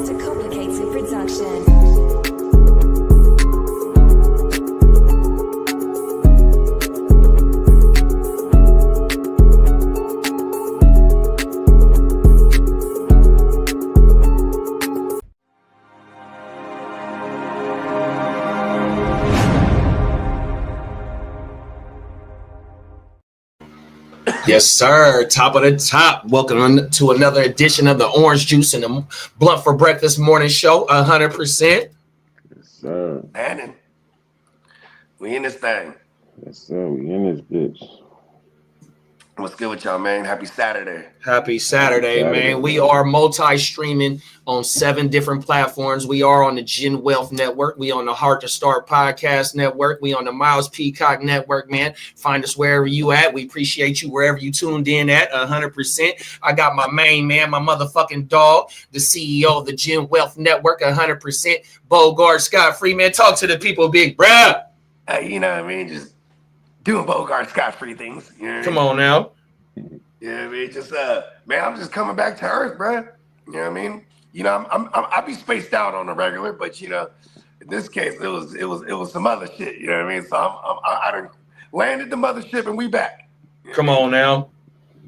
just a complicated production. Yes, sir. Top of the top. Welcome to another edition of the Orange Juice and the Blunt for Breakfast morning show. 100%. Yes, sir. Hannon. We in this thing. Yes, sir. We in this bitch. What's good with y'all, man? Happy Saturday. Happy Saturday, man. We are multi-streaming on 7 different platforms. We are on the Gen Wealth Network. We on the Heart to Start Podcast Network. We on the Miles Peacock Network, man. Find us wherever you at. We appreciate you wherever you tuned in at, 100%. I got my main man, my motherfucking dog, the CEO of the Gen Wealth Network, 100%. Bogard Scott Free, man. Talk to the people, big bruh. You know what I mean? Just doing Bogard Scott-free things. You know what I mean? Come on now. Yeah, I mean, just man, I'm just coming back to earth, bro. You know what I mean? You know, I be spaced out on the regular, but you know, in this case, it was some other shit. You know what I mean? So I done landed the mothership and we back. Come on now.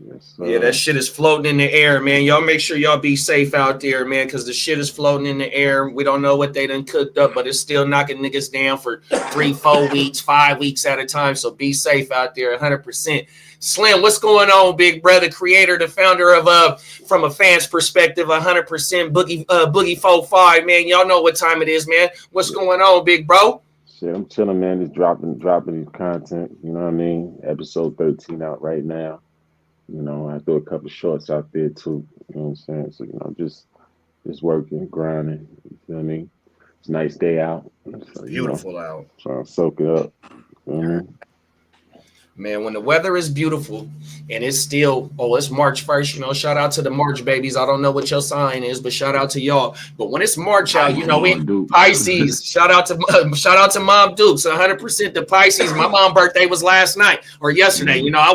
Yes, Yeah, that shit is floating in the air, man. Y'all make sure y'all be safe out there, man, because the shit is floating in the air. We don't know what they done cooked up, but it's still knocking niggas down for 3-4 weeks, 5 weeks at a time. So be safe out there, 100%. Slim, what's going on, big brother? Creator, the founder of from a fan's perspective, 100% Boogie 45, man. Y'all know what time it is, man. What's going on, big bro? Shit, I'm chilling, man. Just dropping these content. You know what I mean? Episode 13 out right now. You know, I threw a couple shorts out there too. You know what I'm saying? So, you know, just working, grinding. You feel me? It's a nice day out. So, Beautiful out. Trying to soak it up. You know what I mean? Man, when the weather is beautiful and it's still, it's March 1st, you know, shout out to the March babies. I don't know what your sign is, but shout out to y'all. But when it's March out, you know, we Pisces, shout out to Mom Dukes, 100% the Pisces. My mom's birthday was last night or yesterday. You know, I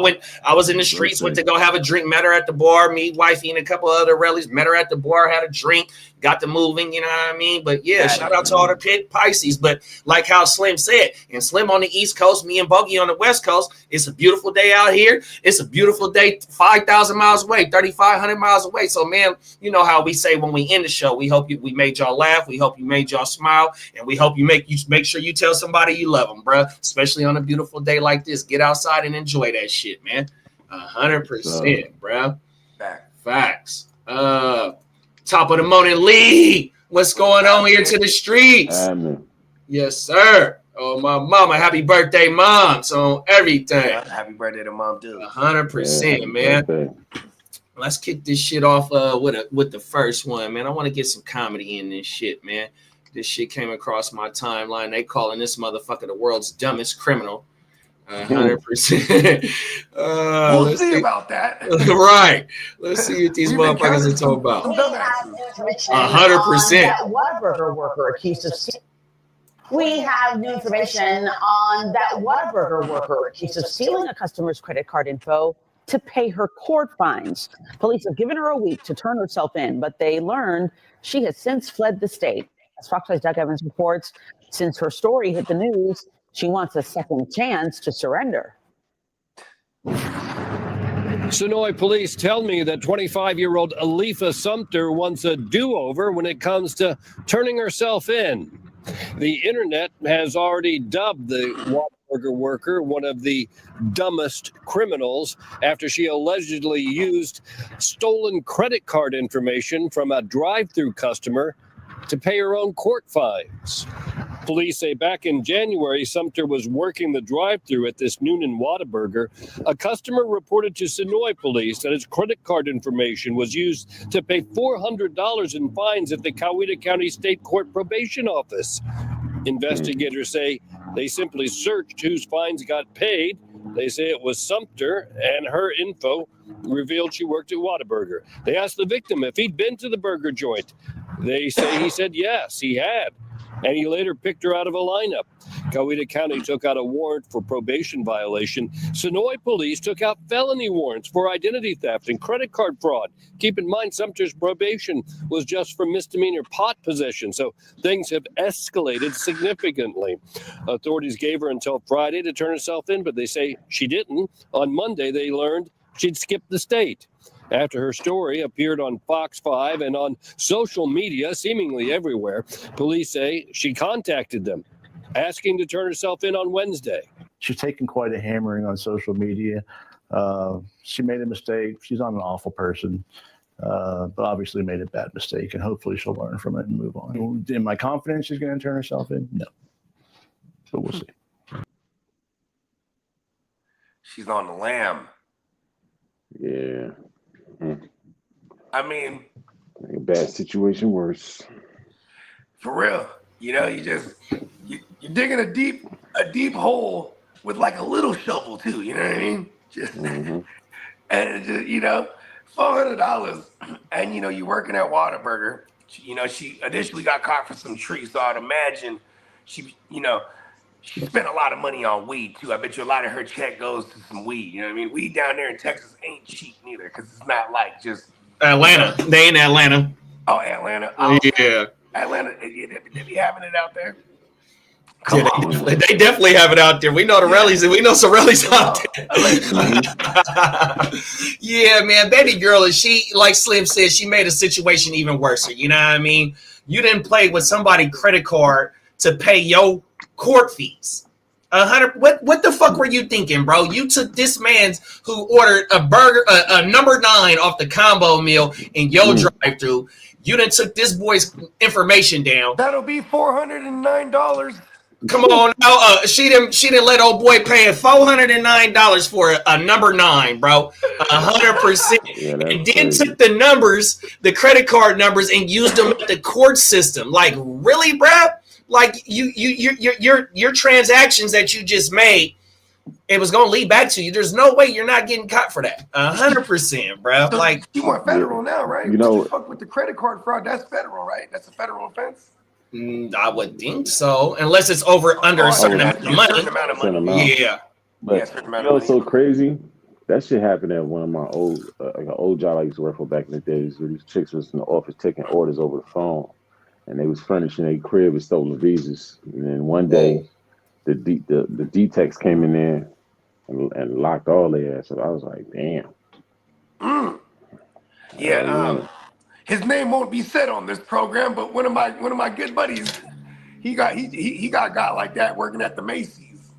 was in the streets, went to go have a drink, met her at the bar, me, wifey, and a couple other relatives, met her at the bar, had a drink, got to moving, you know what I mean? But yeah, shout out to all the Pisces. But like how Slim said, and Slim on the East Coast, me and Bogey on the West Coast, it's a beautiful day out here. It's a beautiful day 5,000 miles away, 3,500 miles away. So, man, you know how we say when we end the show, we hope we made y'all laugh. We hope you made y'all smile. And we hope you make sure you tell somebody you love them, bro. Especially on a beautiful day like this. Get outside and enjoy that shit, man. 100%, bro. Facts. Top of the morning, Lee. What's going on here to the streets? Amen. Yes, sir. Oh, my mama. Happy birthday, mom. So everything. Yeah, happy birthday to Mom, dude. 100%, man. Birthday. Let's kick this shit off with the first one, man. I want to get some comedy in this shit, man. This shit came across my timeline. They calling this motherfucker the world's dumbest criminal. 100%. We'll see about that. Right. Let's see what these motherfuckers are talking about. 100%. Whataburger worker accused of We have new information on that Whataburger worker accused of stealing a customer's credit card info to pay her court fines. Police have given her a week to turn herself in, but they learned she has since fled the state. As Fox 5's Doug Evans reports, since her story hit the news, she wants a second chance to surrender. Sonoy police tell me that 25-year-old Alifa Sumter wants a do-over when it comes to turning herself in. The internet has already dubbed the Whataburger worker one of the dumbest criminals after she allegedly used stolen credit card information from a drive-through customer to pay her own court fines. Police say back in January, Sumter was working the drive-thru at this Noonan Whataburger. A customer reported to Sonoy police that his credit card information was used to pay $400 in fines at the Coweta County State Court Probation Office. Investigators say they simply searched whose fines got paid. They say it was Sumter, and her info revealed she worked at Whataburger. They asked the victim if he'd been to the burger joint. They say he said yes, he had. and he later picked her out of a lineup. Coweta County took out a warrant for probation violation. Sonoy police took out felony warrants for identity theft and credit card fraud. Keep in mind, Sumter's probation was just for misdemeanor pot possession, so things have escalated significantly. Authorities gave her until Friday to turn herself in, but they say she didn't. On Monday, they learned she'd skipped the state. After her story appeared on Fox 5 and on social media, seemingly everywhere, police say she contacted them, asking to turn herself in on Wednesday. She's taken quite a hammering on social media. She made a mistake. She's not an awful person, but obviously made a bad mistake, and hopefully she'll learn from it and move on. Am I confident she's going to turn herself in? No. But we'll see. She's on the lam. Yeah. I mean, Make a bad situation worse. for real. You know, you're digging a deep hole with like a little shovel too. You know what I mean? Just and just, you know, $400, and you know, you're working at Whataburger. You know, she initially got caught for some trees, so I'd imagine she spent a lot of money on weed too. I bet you a lot of her check goes to some weed. You know what I mean? Weed down there in Texas ain't cheap neither, because it's not like just Atlanta. They in Atlanta. Oh, Atlanta. Oh, yeah. Atlanta. They be having it out there. Come on. They definitely have it out there. We know the rallies, and we know some rallies out there. Yeah, man. Baby girl, and she, like Slim said, she made a situation even worse. You know what I mean? You didn't play with somebody's credit card to pay your court fees. 100. What the fuck were you thinking, bro? You took this man's who ordered a burger, a number 9 off the combo meal in your drive-thru. You done took this boy's information down. That'll be $409. Come on now, she didn't let old boy paying $409 for a number 9, bro. 100%, and then took the numbers, the credit card numbers, and used them at the court system. Like, really, bro? Like your transactions that you just made, it was gonna lead back to you. There's no way you're not getting caught for that. 100%, bro. So like you want federal now, right? You know, you fuck with the credit card fraud. That's federal, right? That's a federal offense. I would think so, unless it's under a certain amount of money. Yeah. But you know what's so crazy? That shit happened at one of my old job I used to work for back in the days, where these chicks was in the office taking orders over the phone, and they was furnishing their crib with stolen visas. And then one day, the D-Techs came in there and locked all their ass up. I was like, damn. Yeah. His name won't be said on this program, but one of my good buddies, he got like that working at the Macy's.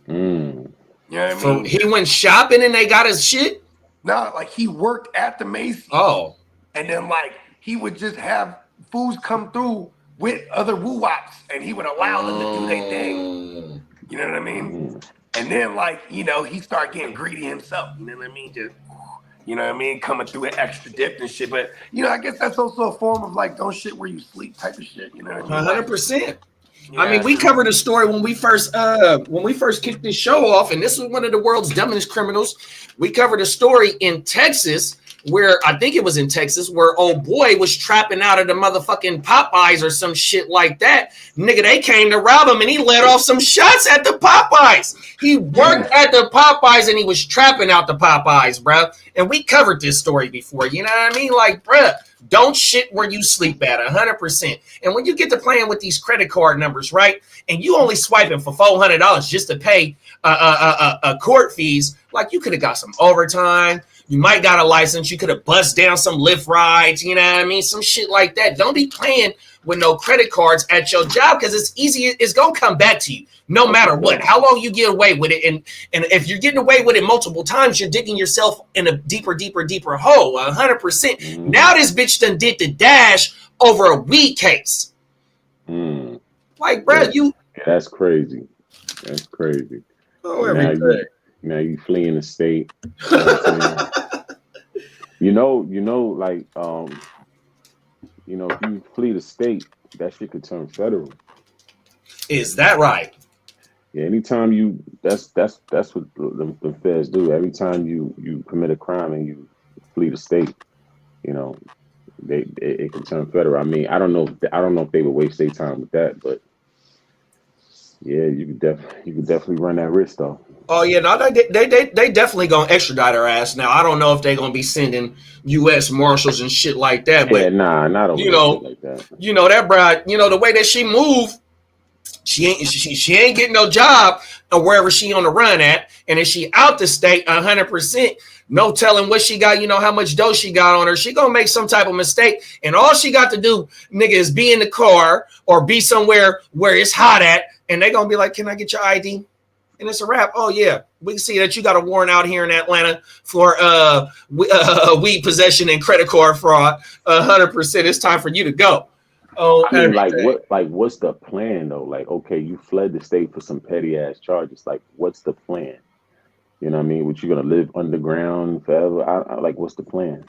You know what I mean? So he went shopping and they got his shit? No, like he worked at the Macy's. Oh. And then like he would just have fools come through with other woo-wops, and he would allow them to do their thing. You know what I mean? And then like, you know, he started getting greedy himself. You know what I mean? Just, you know what I mean? Coming through an extra dip and shit. But, you know, I guess that's also a form of like, don't shit where you sleep type of shit. You know what I mean? 100%. Yeah, I mean, we covered a story when we first kicked this show off, and this was one of the world's dumbest criminals. We covered a story in Texas where I think it was in Texas where old boy was trapping out of the motherfucking Popeyes or some shit like that. Nigga, they came to rob him and he let off some shots at the Popeyes. He worked at the Popeyes and he was trapping out the Popeyes, bro. And we covered this story before, you know what I mean? Like, bro, don't shit where you sleep at, 100%. And when you get to playing with these credit card numbers, right, and you only swiping for $400 just to pay court fees, like you could have got some overtime. You might got a license. You could have buzzed down some Lyft rides, you know what I mean? Some shit like that. Don't be playing with no credit cards at your job, because it's easy. It's going to come back to you no matter what. How long you get away with it. And if you're getting away with it multiple times, you're digging yourself in a deeper hole, 100%. Now this bitch done did the dash over a weed case. Like, bro, that's crazy. That's crazy. Oh, everything. Now you fleeing the state. You know, like, if you flee the state, that shit could turn federal. Is that right? Yeah, anytime that's what the feds do. Every time you commit a crime and you flee the state, it can turn federal. I mean, I don't know if they would waste their time with that, but yeah, you could definitely run that risk though. Oh yeah, no, they definitely gonna extradite her ass. Now I don't know if they gonna be sending U.S. Marshals and shit like that, but yeah, not over shit like that. That bride, the way that she move, she ain't getting no job or wherever she on the run at, and if she out the state 100%, no telling what she got, how much dough she got on her. She gonna make some type of mistake, and all she got to do, nigga, is be in the car or be somewhere where it's hot at, and they gonna be like, "Can I get your ID?" And it's a wrap. Oh yeah, we can see that you got a warrant out here in Atlanta for weed possession and credit card fraud. 100%. It's time for you to go. Oh, I mean, what's the plan though? Like, okay, you fled the state for some petty ass charges. Like, what's the plan? You know what I mean? What, you gonna live underground forever? I like, what's the plan?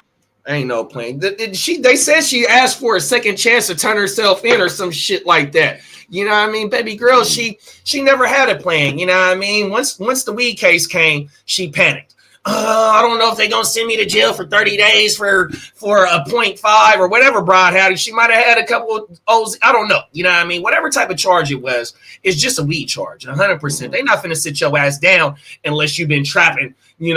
Ain't no plan. They said she asked for a second chance to turn herself in or some shit like that. You know what I mean? Baby girl, she never had a plan. You know what I mean? Once the weed case came, she panicked. I don't know if they're gonna send me to jail for 30 days for a 0.5 or whatever broad had. She might have had a couple of O's. I don't know. You know what I mean? Whatever type of charge it was, it's just a weed charge. 100%. They're not finna sit your ass down unless you've been trapping. You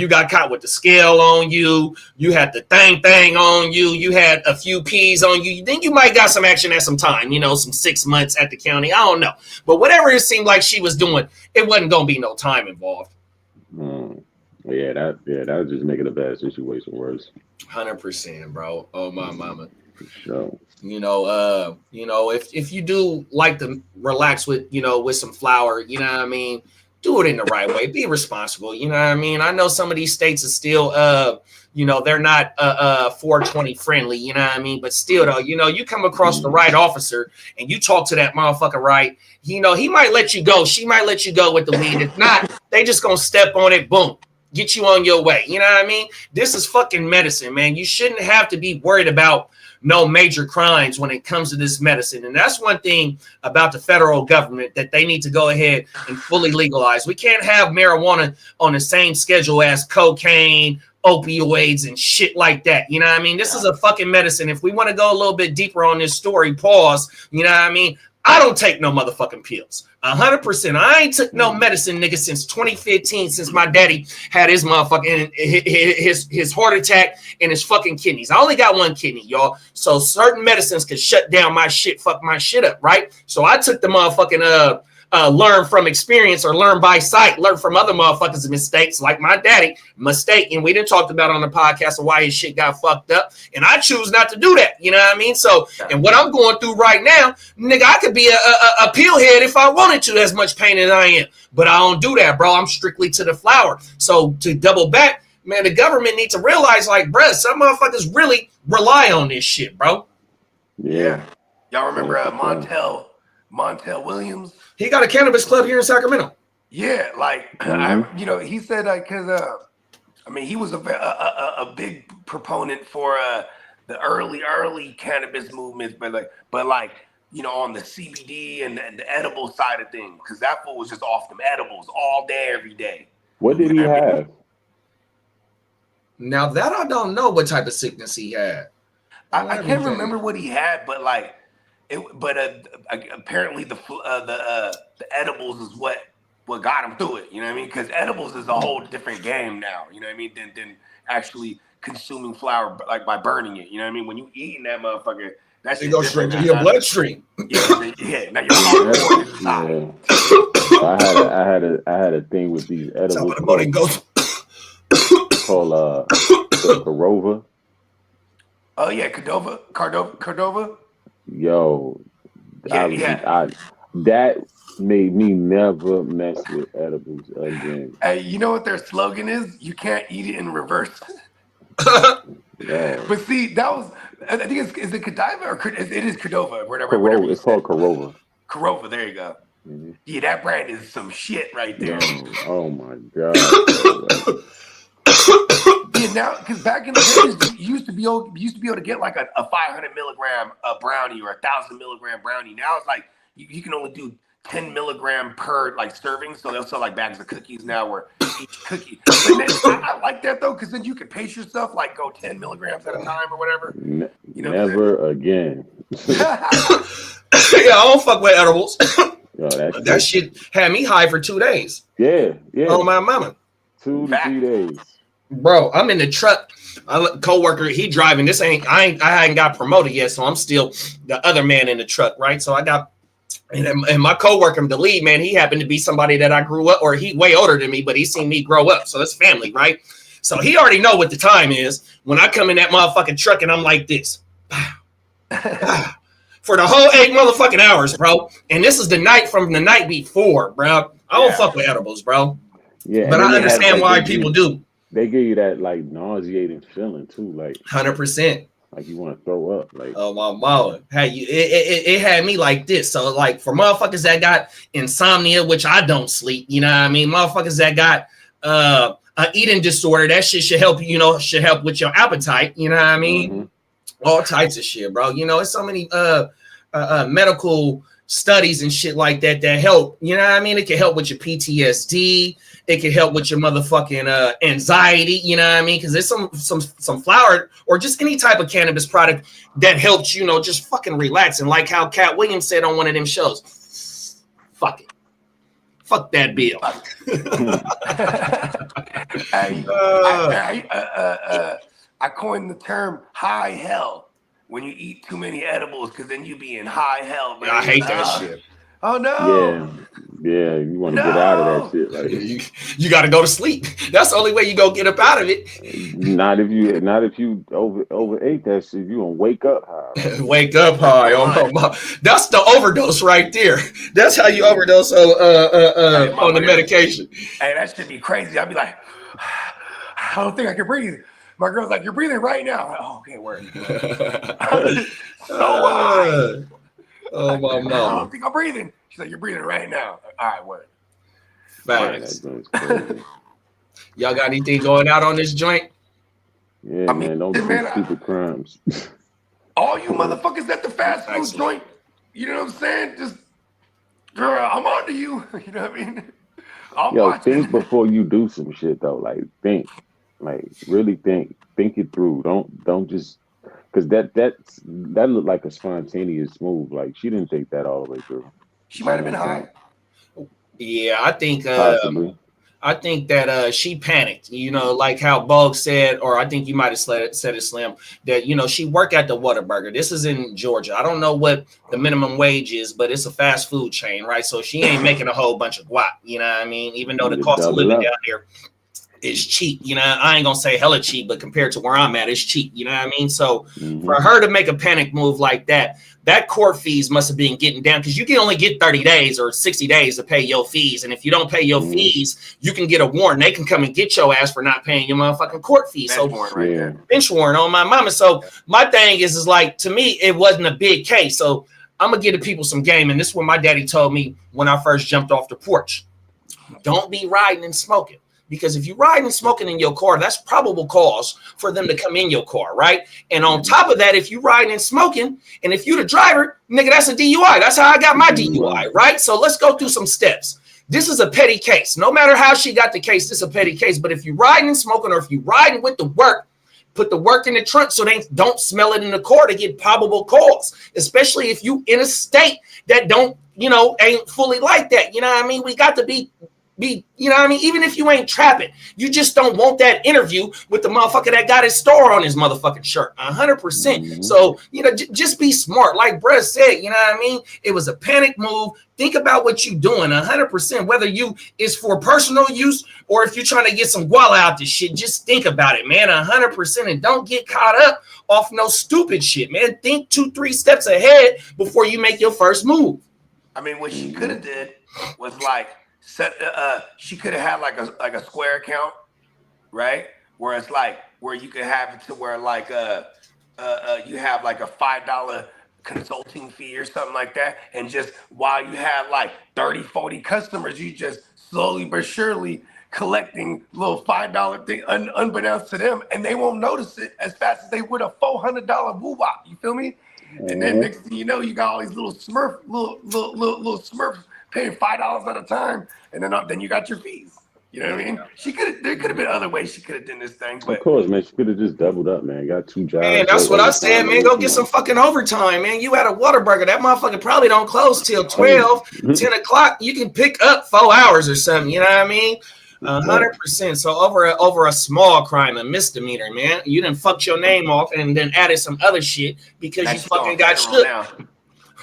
got caught with the scale on you. You had the thing on you. You had a few P's on you. Then you might got some action at some time. Some 6 months at the county. I don't know. But whatever it seemed like she was doing, it wasn't gonna be no time involved. Yeah, that was just making a bad situation worse. 100%, bro. Oh my mama. For sure. If you do like to relax with some flour, you know what I mean, do it in the right way. Be responsible. You know what I mean? I know some of these states are still they're not 420 friendly, you know what I mean? But still though, you come across the right officer and you talk to that motherfucker right, he might let you go. She might let you go with the weed. If not, they just gonna step on it, boom. Get you on your way. You know what I mean? This is fucking medicine, man. You shouldn't have to be worried about no major crimes when it comes to this medicine. And that's one thing about the federal government that they need to go ahead and fully legalize. We can't have marijuana on the same schedule as cocaine, opioids, and shit like that. You know what I mean? This is a fucking medicine. If we want to go a little bit deeper on this story, pause. You know what I mean? I don't take no motherfucking pills. 100%. I ain't took no medicine, nigga, since 2015, since my daddy had his motherfucking his heart attack and his fucking kidneys. I only got one kidney, y'all. So certain medicines could shut down my shit, fuck my shit up, right? So I took the motherfucking learn from experience or learn by sight, learn from other motherfuckers' mistakes, like my daddy mistake. And we didn't talk about on the podcast of why his shit got fucked up. And I choose not to do that. You know what I mean? So, and what I'm going through right now, nigga, I could be a pillhead if I wanted to, as much pain as I am. But I don't do that, bro. I'm strictly to the flower. So to double back, man, the government needs to realize, like, bruh, some motherfuckers really rely on this shit, bro. Yeah. Y'all remember Montel Williams? He got a cannabis club here in Sacramento. Yeah, like he said because he was a big proponent for the early cannabis movements, but on the CBD and the edible side of things, because that fool was just off them edibles all day, every day. What did he have? Now that I don't know what type of sickness he had. I can't remember what he had, but apparently the edibles is what got him through it. You know what I mean? Because edibles is a whole different game now. You know what I mean? Than actually consuming flour like by burning it. You know what I mean? When you eating that motherfucker, that shit goes straight to your bloodstream. Yeah. Now you're I had a thing with these edibles called Corova. Oh yeah, Cordova. Yo, that made me never mess with edibles again. Hey, you know what their slogan is? You can't eat it in reverse. Yeah. But see, that was, I think is it Godiva or it is Cordova, whatever. Corova. It's called Corova. Corova, there you go. Mm-hmm. Yeah, that brand is some shit right there. Oh my god. Yeah, now because back in the days, you used to be able to get like a 500 milligram brownie or 1,000 milligram brownie. Now it's like you can only do 10 milligram per like serving. So they'll sell like bags of cookies now where each cookie. But then, I like that though, because then you can pace yourself, like go 10 milligrams at a time or whatever. You know never again. Yeah, I don't fuck with edibles. Yo, that shit had me high for 2 days. Yeah. Oh my mama. 2 to 3 days. Bro, I'm in the truck. Co-worker, he driving. I hadn't got promoted yet, so I'm still the other man in the truck, right? So I got, and my co-worker, the lead man, he happened to be somebody that I grew up, or he way older than me, but he seen me grow up, so it's family, right? So he already know what the time is when I come in that motherfucking truck and I'm like this. For the whole 8 motherfucking hours, bro. And this is the night from the night before, bro. I don't fuck with edibles, bro. Yeah, but I understand why people do. They give you that like nauseating feeling too, like 100%. Like you want to throw up, like oh my mama. Hey, it had me like this. So like for motherfuckers that got insomnia, which I don't sleep, you know what I mean? Motherfuckers that got an eating disorder, that shit should help should help with your appetite, you know what I mean? Mm-hmm. All types of shit, bro. You know, it's so many medical studies and shit like that help. You know what I mean? It can help with your PTSD. It can help with your motherfucking anxiety. You know what I mean? Because there's some flower or just any type of cannabis product that helps just fucking relax. And like how Cat Williams said on one of them shows, fuck it. Fuck that bill. I coined the term high hell when you eat too many edibles, because then you be in high hell. Man. I hate that shit. Oh no. Yeah, you want to get out of that shit. Like you got to go to sleep. That's the only way you go get up out of it. Not if you overate that shit. You gonna wake up high. Wake up high. Oh my! That's the overdose right there. That's how you overdose on the medication. Hey, that should be crazy. I'd be like, I don't think I can breathe. My girl's like, you're breathing right now. Like, oh, okay, word. So high. Oh my mom. I don't think I'm breathing. She's like, you're breathing right now. All right, word. Facts. Y'all got anything going out on this joint? Yeah, man, don't do stupid crimes. All you motherfuckers at the fast food joint, you know what I'm saying? Just, girl, I'm on to you. You know what I mean? Think before you do some shit though. Like think, like really think it through. Don't just. Because that looked like a spontaneous move. Like she didn't think that all the way through. She might have been high. Yeah, I think that she panicked. Like how Bog said, or I think you might have said it, Slim. That she worked at the Whataburger. This is in Georgia. I don't know what the minimum wage is, but it's a fast food chain, right? So she ain't making a whole bunch of guap. You know what I mean? Even though the cost of living down there is cheap, I ain't gonna say hella cheap, but compared to where I'm at, it's cheap, you know what I mean? So for her to make a panic move like that court fees must have been getting down, because you can only get 30 days or 60 days to pay your fees, and if you don't pay your fees, you can get a warrant. They can come and get your ass for not paying your motherfucking court fees. Bench warrant on my mama. So my thing is like, to me, it wasn't a big case. So I'm gonna give the people some game, and this is what my daddy told me when I first jumped off the porch. Don't be riding and smoking. Because if you're riding and smoking in your car, that's probable cause for them to come in your car, right? And on top of that, if you're riding and smoking, and if you're the driver, nigga, that's a DUI. That's how I got my DUI, right? So let's go through some steps. This is a petty case. No matter how she got the case, this is a petty case. But if you're riding and smoking, or if you're riding with the work, put the work in the trunk so they don't smell it in the car to get probable cause, especially if you in a state that don't, ain't fully like that. You know what I mean? We got to be, you know what I mean? Even if you ain't trapping, you just don't want that interview with the motherfucker that got his store on his motherfucking shirt. 100%. So, just be smart. Like Brett said, you know what I mean? It was a panic move. Think about what you're doing 100%, whether is for personal use or if you're trying to get some guala out this shit. Just think about it, man, 100%. And don't get caught up off no stupid shit, man. Think 2-3 steps ahead before you make your first move. I mean, what she could have did was like, she could have had like a Square account, right? Where it's like where you could have it to where like you have like a $5 consulting fee or something like that, and just while you have like 30-40 customers, you just slowly but surely collecting little $5 thing unbeknownst to them, and they won't notice it as fast as they would a $400 woo-wop. You feel me? And then next thing you know, you got all these little Smurfs paying $5 at a time, and then you got your fees. You know what I mean? There could have been other ways she could have done this thing. But of course, man, she could have just doubled up, man. Got 2 jobs. Man, that's what I said, man. Go get some fucking overtime, man. You at a Whataburger. That motherfucker probably don't close till 12, 10 o'clock. You can pick up 4 hours or something. You know what I mean? 100%. So over a small crime, a misdemeanor, man. You done fucked your name off and then added some other shit because you fucking got shook.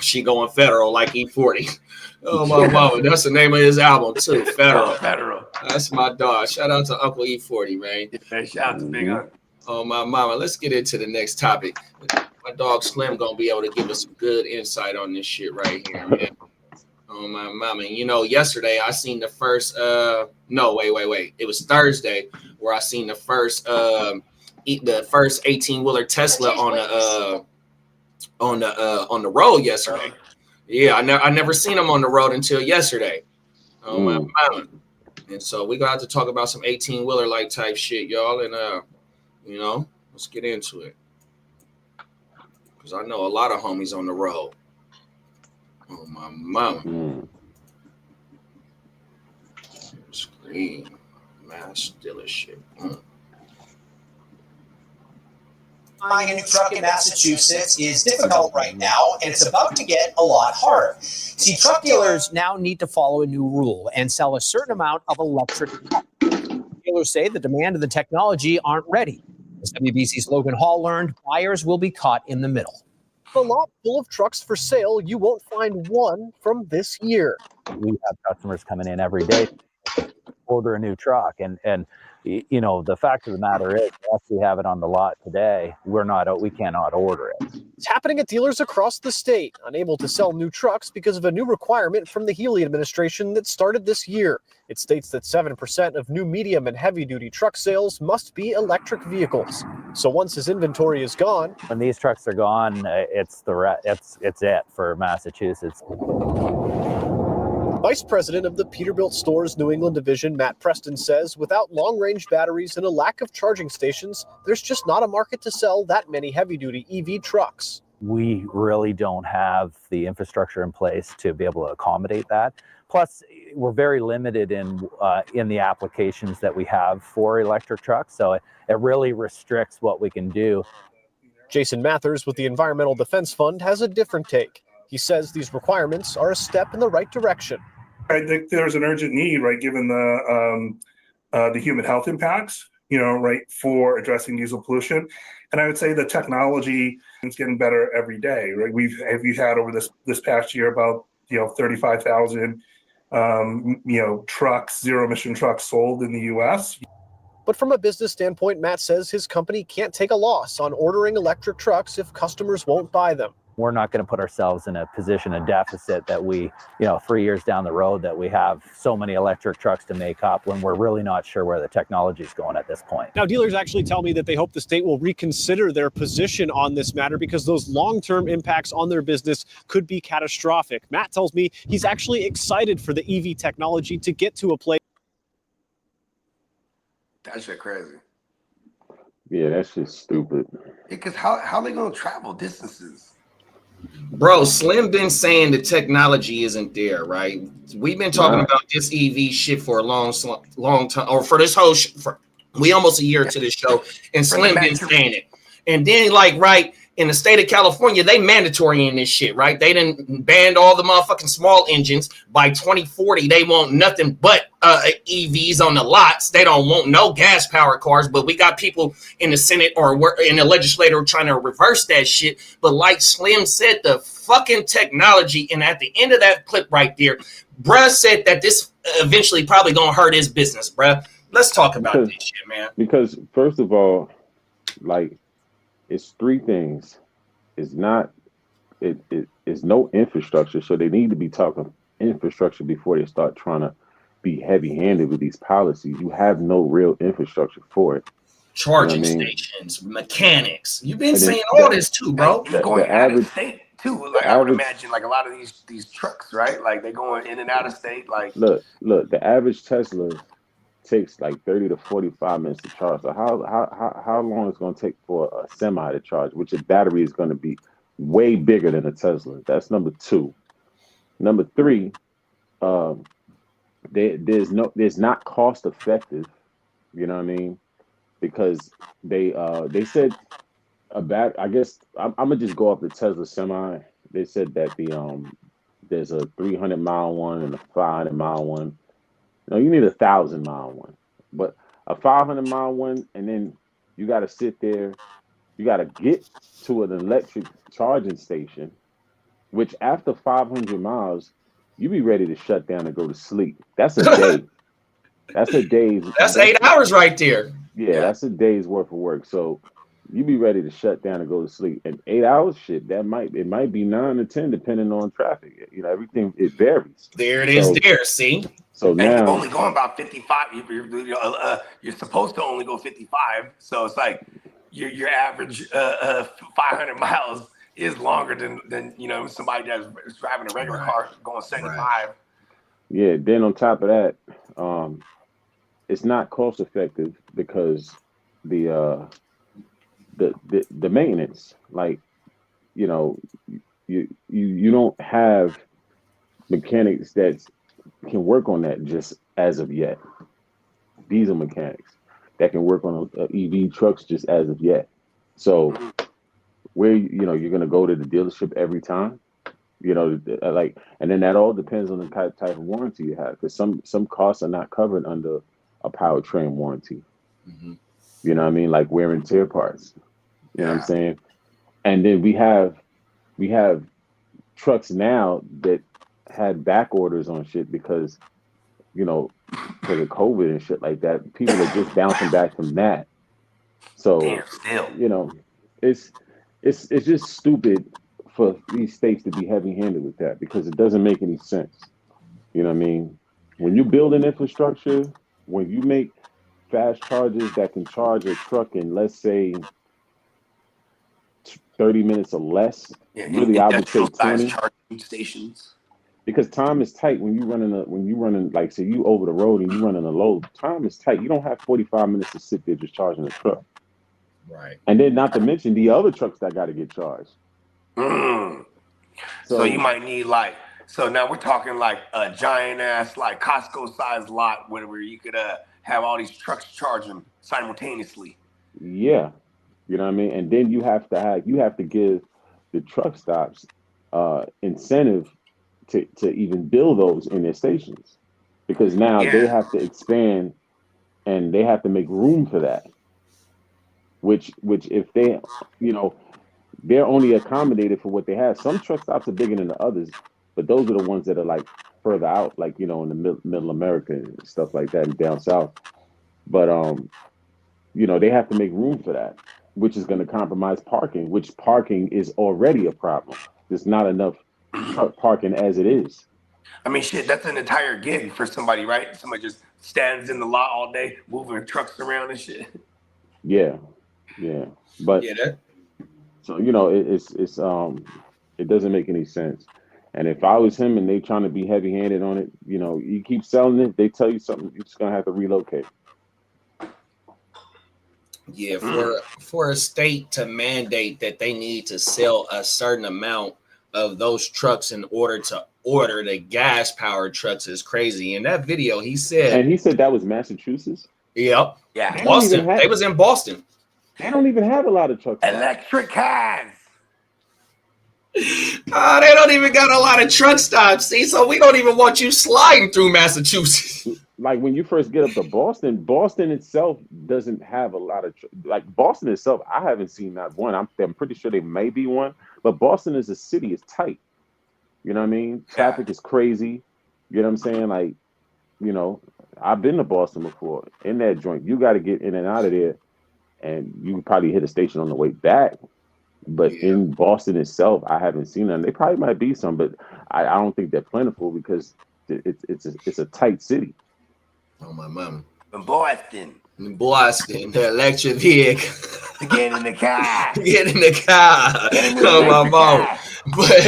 She going federal like E40. Oh my mama, that's the name of his album too. Federal. Federal. That's my dog. Shout out to Uncle E40, man. Yeah, shout out to Big Uncle. Oh my mama. Let's get into the next topic. My dog Slim gonna be able to give us some good insight on this shit right here, man. Oh my mama. You know, yesterday I seen the first wait. It was Thursday where I seen the first 18-wheeler Tesla on the road yesterday. Yeah, I never seen them on the road until yesterday. Oh my mama. And so we're gonna have to talk about some 18-wheeler like type shit, y'all. And you know, let's get into it. Because I know a lot of homies on the road. Oh my mama. Screen mass dealership. Buying a new truck in Massachusetts is difficult right now, and it's about to get a lot harder. See, truck dealers now need to follow a new rule and sell a certain amount of electric trucks. Dealers say the demand and the technology aren't ready. As WBC's Logan Hall learned, buyers will be caught in the middle. A lot full of trucks for sale, you won't find one from this year. We have customers coming in every day to order a new truck, and you know, the fact of the matter is, unless we have it on the lot today, we cannot order it. It's happening at dealers across the state, unable to sell new trucks because of a new requirement from the Healy administration that started this year. It states that 7% of new medium and heavy-duty truck sales must be electric vehicles. So once his inventory is gone, when these trucks are gone, it's it for Massachusetts. Vice President of the Peterbilt Stores New England Division, Matt Preston, says without long-range batteries and a lack of charging stations, there's just not a market to sell that many heavy-duty EV trucks. We really don't have the infrastructure in place to be able to accommodate that. Plus, we're very limited in the applications that we have for electric trucks, so it really restricts what we can do. Jason Mathers with the Environmental Defense Fund has a different take. He says these requirements are a step in the right direction. I think there's an urgent need, right, given the human health impacts, you know, right, for addressing diesel pollution. And I would say the technology is getting better every day, right? We've had over this past year about 35,000 trucks, zero emission trucks sold in the U.S. But from a business standpoint, Matt says his company can't take a loss on ordering electric trucks if customers won't buy them. We're not going to put ourselves in a position of deficit that we, 3 years down the road, that we have so many electric trucks to make up when we're really not sure where the technology is going at this point. Now, dealers actually tell me that they hope the state will reconsider their position on this matter because those long-term impacts on their business could be catastrophic. Matt tells me he's actually excited for the EV technology to get to a place. That shit crazy. Yeah, that's just stupid. Because how are they going to travel distances? Bro, Slim been saying the technology isn't there, right? We've been talking about this EV shit for a long time, or for this whole for we almost a year to this show, and Slim been saying it. And then, in the state of California, they mandatory in this shit, right? They done banned all the motherfucking small engines. By 2040, they want nothing but EVs on the lots. They don't want no gas powered cars, but we got people in the Senate or in the legislature trying to reverse that shit. But like Slim said, the fucking technology, and at the end of that clip right there, bruh said that this eventually probably gonna hurt his business, bruh. Let's talk about this shit, man. Because first of all, it's three things. It's no infrastructure, so they need to be talking infrastructure before they start trying to be heavy-handed with these policies. You have no real infrastructure for it. Charging stations, mechanics. You've been saying all this too, bro. You're going out of state too. I would imagine a lot of these trucks, right? Like they're going in and out of state. Like look, the average Tesla takes 30 to 45 minutes to charge. So how long is it going to take for a semi to charge, which a battery is going to be way bigger than a Tesla? That's number two. Number three, there's not cost effective. You know what I mean? Because they said about, I guess I'm gonna just go off the Tesla Semi. They said that there's a 300-mile one and a 500-mile one. No, you need a 1,000-mile one, but a 500-mile one, and then you got to sit there. You got to get to an electric charging station, which after 500 miles, you be ready to shut down and go to sleep. That's a day. That's a day's. That's 8 hours right there. Yeah, that's a day's worth of work. So you be ready to shut down and go to sleep. And 8 hours, shit, it might be 9 to 10 depending on traffic. You know, everything, it varies. There it is. There, see. So and now you're only going about 55. You're supposed to only go 55. So it's like your average 500 miles is longer than somebody that's driving a regular car going 75. Right. Yeah. Then on top of that, it's not cost effective because the maintenance, like, you don't have mechanics that can work on that just as of yet. Diesel mechanics that can work on EV trucks just as of yet. So where you're gonna go to the dealership every time, like, and then that all depends on the type of warranty you have, because some costs are not covered under a powertrain warranty. Mm-hmm. You know what I mean? Like wear and tear parts. You know what I'm saying? And then we have trucks now that had back orders on shit because of COVID and shit like that. People are just bouncing back from that. So it's just stupid for these states to be heavy-handed with that, because it doesn't make any sense. You know what I mean? When you build an infrastructure, when you make fast chargers that can charge a truck in, let's say, 30 minutes or less, really I would say 20 charging stations. Because time is tight when you running like, say you over the road and you running a load. Time is tight. You don't have 45 minutes to sit there just charging a truck. Right. And then not to mention the other trucks that got to get charged. So you might need so now we're talking like a giant ass like Costco sized lot where you could have all these trucks charging simultaneously. Yeah. You know what I mean? And then you have to give the truck stops incentive to even build those in their stations, because now they have to expand and they have to make room for that. Which if they, they're only accommodated for what they have. Some truck stops are bigger than the others, but those are the ones that are like further out, like, in the middle America and stuff like that and down south. But, they have to make room for that, which is going to compromise parking, which parking is already a problem. There's not enough truck parking as it is. I mean, shit, that's an entire gig for somebody, right? Somebody just stands in the lot all day, moving trucks around and shit. Yeah. But so, it doesn't make any sense. And if I was him and they trying to be heavy-handed on it, you keep selling it, they tell you something, you're just gonna have to relocate. Yeah, for a state to mandate that they need to sell a certain amount of those trucks in order to order the gas-powered trucks is crazy. In that video, he said that was Massachusetts. Yep. Yeah. Boston. They was in Boston. They don't even have a lot of trucks. Electric cars. They don't even got a lot of truck stops. See, so we don't even want you sliding through Massachusetts. Like when you first get up to Boston itself doesn't have a lot of Boston itself. I haven't seen that one. I'm pretty sure there may be one, but Boston as a city is tight. You know what I mean? Traffic is crazy. You know what I'm saying? Like, I've been to Boston before. In that joint, you got to get in and out of there, and you can probably hit a station on the way back. But in Boston itself, I haven't seen them. They probably might be some, but I don't think they're plentiful because it's a tight city. Oh, my mama. In Boston, the electric vehicle. Get in the car. Oh, my mama. But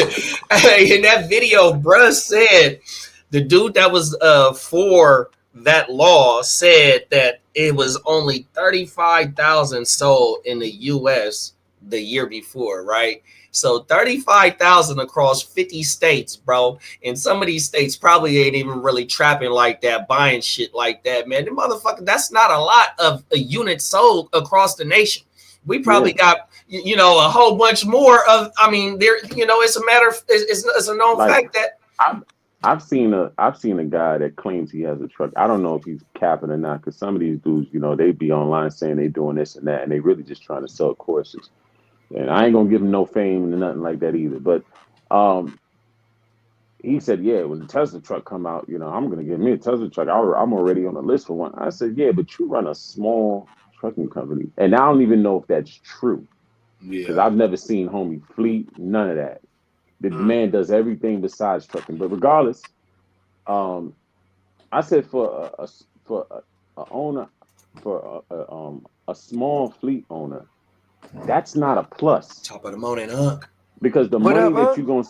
hey, in that video, bruh said the dude that was for that law said that it was only 35,000 sold in the U.S. the year before, right? So 35,000 across 50 states, bro. And some of these states probably ain't even really trapping like that, buying shit like that, man. The motherfucker, that's not a lot of a unit sold across the nation. We probably got, you know, a whole bunch more of, I mean, there, you know, it's a matter of, it's a known fact that I've seen a guy that claims he has a truck. I don't know if he's capping or not, because some of these dudes, you know, they be online saying they doing this and that, and they really just trying to sell courses. And I ain't gonna give him no fame and nothing like that either. But he said, yeah, when the Tesla truck come out, you know, I'm gonna get me a Tesla truck. I'm already on the list for one. I said, yeah, but you run a small trucking company, and I don't even know if that's true, because I've never seen homie fleet, none of that. The man does everything besides trucking. But regardless, I said for a small fleet owner, that's not a plus. Top of the morning, huh? Because the money that you're gonna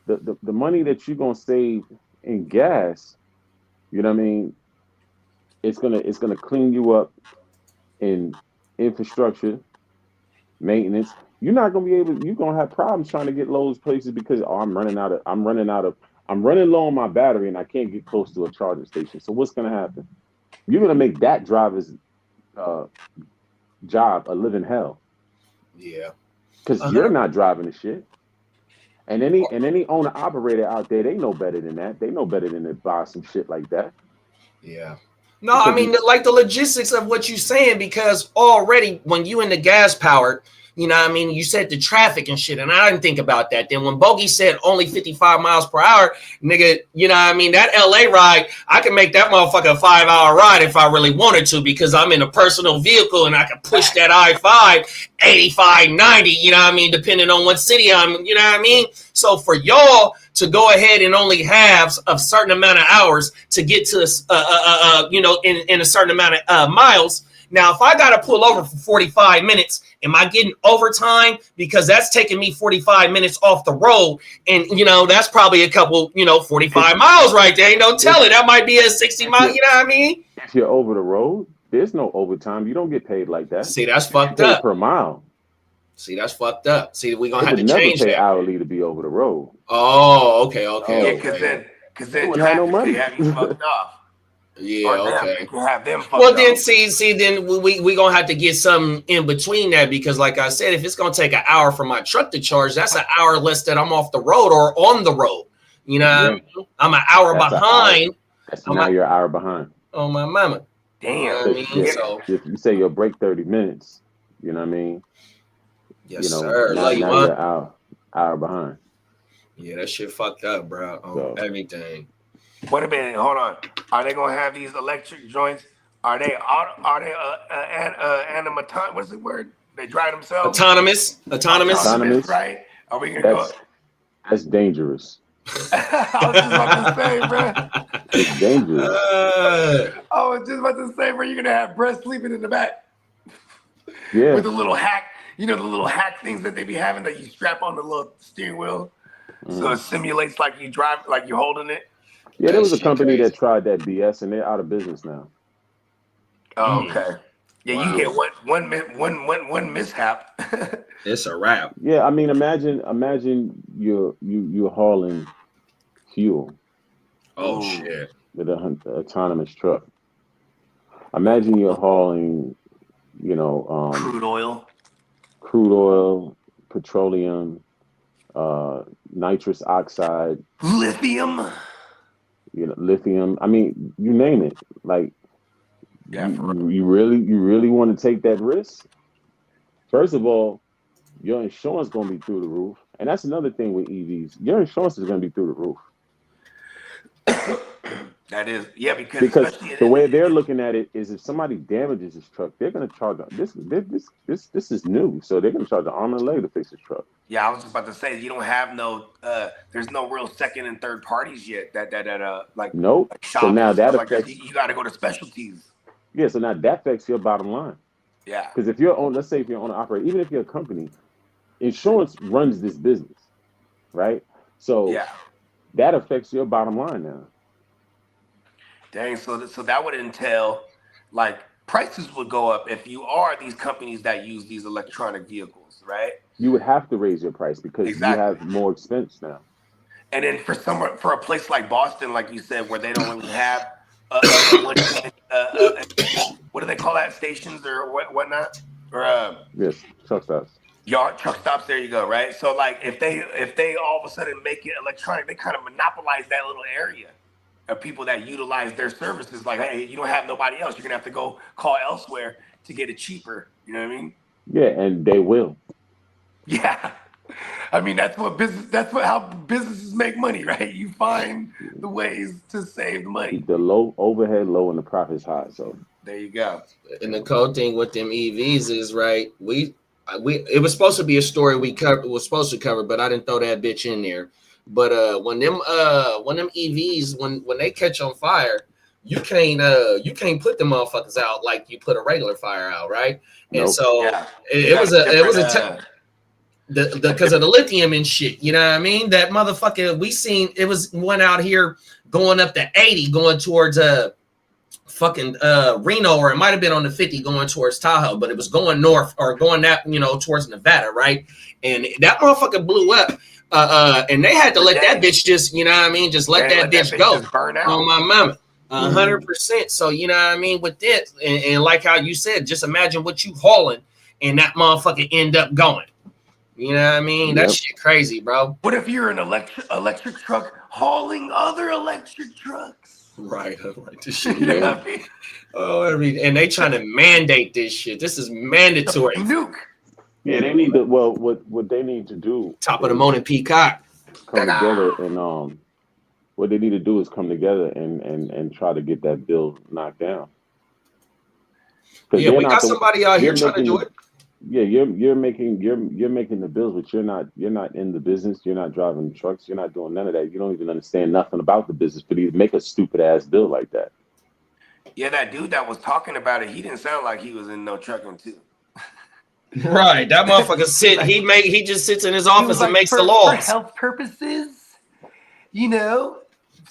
the money that you're gonna save in gas, you know what I mean, it's gonna clean you up in infrastructure, maintenance. You're not gonna be able. You're gonna have problems trying to get loads places because I'm running low on my battery and I can't get close to a charging station. So what's gonna happen? You're gonna make that driver's job a living hell. Yeah, because you're not driving the shit. And any owner operator out there, they know better than that. They know better than to buy some shit like that. Yeah. No, I mean, like the logistics of what you're saying, because already when you in the gas powered, you know what I mean, you said the traffic and shit, and I didn't think about that. Then when Bogey said only 55 miles per hour, nigga, you know what I mean, that LA ride, I can make that motherfucker a 5-hour ride if I really wanted to, because I'm in a personal vehicle and I can push that I-5 85, 90, you know what I mean, depending on what city I'm, you know what I mean? So for y'all to go ahead and only have a certain amount of hours to get to, you know, in a certain amount of miles. Now, if I got to pull over for 45 minutes, am I getting overtime? Because that's taking me 45 minutes off the road. And, you know, that's probably a couple, you know, 45 miles right there. You know, tell it. That might be a 60 mile, you know what I mean? If you're over the road, there's no overtime. You don't get paid like that. See, that's fucked up. Per mile. See, that's fucked up. See, we're going to have to never change pay that. Hourly to be over the road. Oh, okay. Yeah, because then traffic could have you fucked off. Yeah, okay. Have them well, then see, then we gonna have to get something in between that, because, like I said, if it's gonna take an hour for my truck to charge, that's an hour less that I'm off the road or on the road. You know, I'm an hour behind. Now you're an hour behind. Oh my mama! Damn. I mean, so if you say you'll break 30 minutes, you know what I mean? Yes, sir. Now you're an hour behind. Yeah, that shit fucked up, bro. On everything. Wait a minute, hold on. Are they gonna have these electric joints? Are they animaton? What's the word? They drive themselves. Autonomous, right? Are we gonna go? That's dangerous. I was just about to say, bro. It's dangerous. I was just about to say, bro. You're gonna have Brett sleeping in the back. Yeah. With the little hack, you know, the little hack things that they be having that you strap on the little steering wheel, so it simulates like you drive, like you're holding it. Yeah, there was a company that tried that BS, and they're out of business now. Oh, okay. Yeah, you get one mishap. It's a wrap. Yeah, I mean, imagine you're hauling fuel. Oh shit! With an autonomous truck. Imagine you're hauling, you know, crude oil, petroleum, nitrous oxide, lithium. You know, lithium. I mean, you name it. Like, you really want to take that risk? First of all, your insurance going to be through the roof, and that's another thing with EVs. Your insurance is going to be through the roof. That is, yeah, because the way they're looking at it is, if somebody damages this truck, they're going to charge this is new, so they're going to charge an arm and a leg to fix this truck. Yeah, I was just about to say, you don't have there's no real second and third parties yet. Like nope. Like so now that affects. You got to go to specialties. Yeah, so now that affects your bottom line. Yeah. Because if you're on, let's say if you're on an operator, even if you're a company, insurance runs this business, right? So that affects your bottom line now. Dang, so that would entail, like, prices would go up if you are these companies that use these electronic vehicles, right? You would have to raise your price because Exactly. you have more expense now. And then for a place like Boston, like you said, where they don't really have what do they call that, stations or whatnot, or yes, truck stops. Yard truck stops. There you go. Right. So like if they all of a sudden make it electronic, they kind of monopolize that little area of people that utilize their services. Like, hey, you don't have nobody else. You're gonna have to go call elsewhere to get it cheaper. You know what I mean? Yeah, and they will. Yeah. I mean, that's how businesses make money, right? You find the ways to save the money. The low overhead low and the profits high. So there you go. And the cool thing with them EVs is, right, it was supposed to be a story was supposed to cover, but I didn't throw that bitch in there. But when them EVs when they catch on fire, you can't put the motherfuckers out like you put a regular fire out, right? Nope. And so Yeah. it was a because of the lithium and shit, you know what I mean? That motherfucker, we seen it was one out here going up to 80, going towards fucking Reno, or it might have been on the 50 going towards Tahoe, but it was going north or going that, towards Nevada, right? And that motherfucker blew up. And they had to let that bitch just, you know what I mean, just let that bitch go. Just burn out. On my mama. 100%. So, you know what I mean, with this, and like how you said, just imagine what you hauling and that motherfucker end up going. You know what I mean? That shit crazy, bro. What if you're an electric truck hauling other electric trucks? Right. This shit. And they trying to mandate this shit. This is mandatory. Nuke. Yeah, they need to. Well, what they need to do. Top of the morning, Peacock. Come together and what they need to do is come together and try to get that bill knocked down. Yeah, we got somebody out here trying to do it. Yeah, you're making the bills, but you're not in the business. You're not driving trucks. You're not doing none of that. You don't even understand nothing about the business, but you make a stupid ass bill like that. Yeah, that dude that was talking about it, he didn't sound like he was in no trucking too. Right, that motherfucker he just sits in his office and makes the laws for health purposes. Zero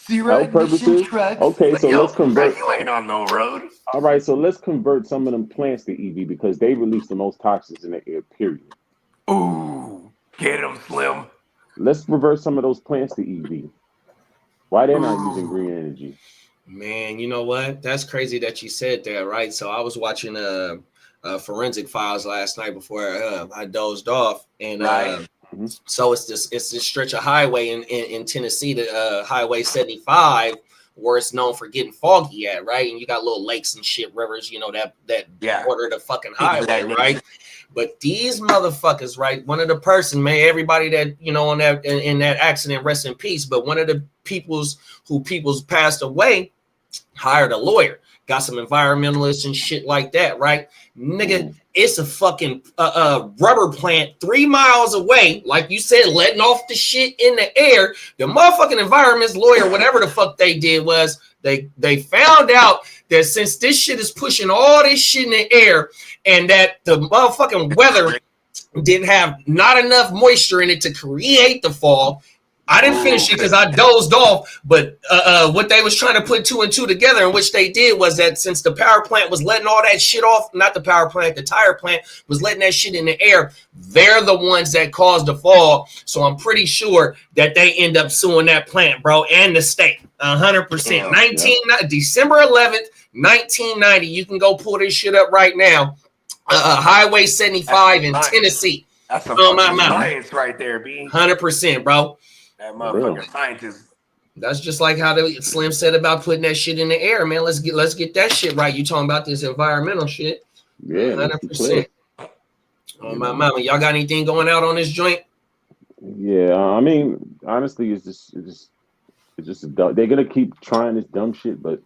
health purposes. Trucks. Okay, so let's convert. You ain't on no road. All right, so let's convert some of them plants to EV because they release the most toxins in the air. Period. Ooh, get them, Slim. Let's reverse some of those plants to EV. Why they're not using green energy? Man, you know what? That's crazy that you said that, right? So I was watching Forensic Files last night before I dozed off, and so it's this stretch of highway in Tennessee, the Highway 75, where it's known for getting foggy at, right? And you got little lakes and shit, rivers, that border the fucking highway, right? But these motherfuckers, right? One of the person, man, everybody that on that in that accident, rest in peace. But one of the people's passed away, hired a lawyer, got some environmentalists and shit like that, right? Nigga, it's a fucking rubber plant 3 miles away, like you said, letting off the shit in the air. The motherfucking environment's lawyer, whatever the fuck they did was they found out that since this shit is pushing all this shit in the air and that the motherfucking weather didn't have not enough moisture in it to create the fall. I didn't finish it because I dozed off, but what they was trying to put 2 and 2 together, and which they did, was that since the power plant was letting all that shit off, not the power plant, the tire plant was letting that shit in the air, they're the ones that caused the fall. So I'm pretty sure that they end up suing that plant, bro, and the state. 100%. December 11th, 1990. You can go pull this shit up right now. Highway 75 in Tennessee. That's some science right there, B. 100%, bro. That motherfucking scientist. That's just like how the Slim said about putting that shit in the air, man. Let's get that shit right. You talking about this environmental shit? Yeah, 100%. Oh my mama, y'all got anything going out on this joint? Yeah, I mean, honestly, it's just they're gonna keep trying this dumb shit, but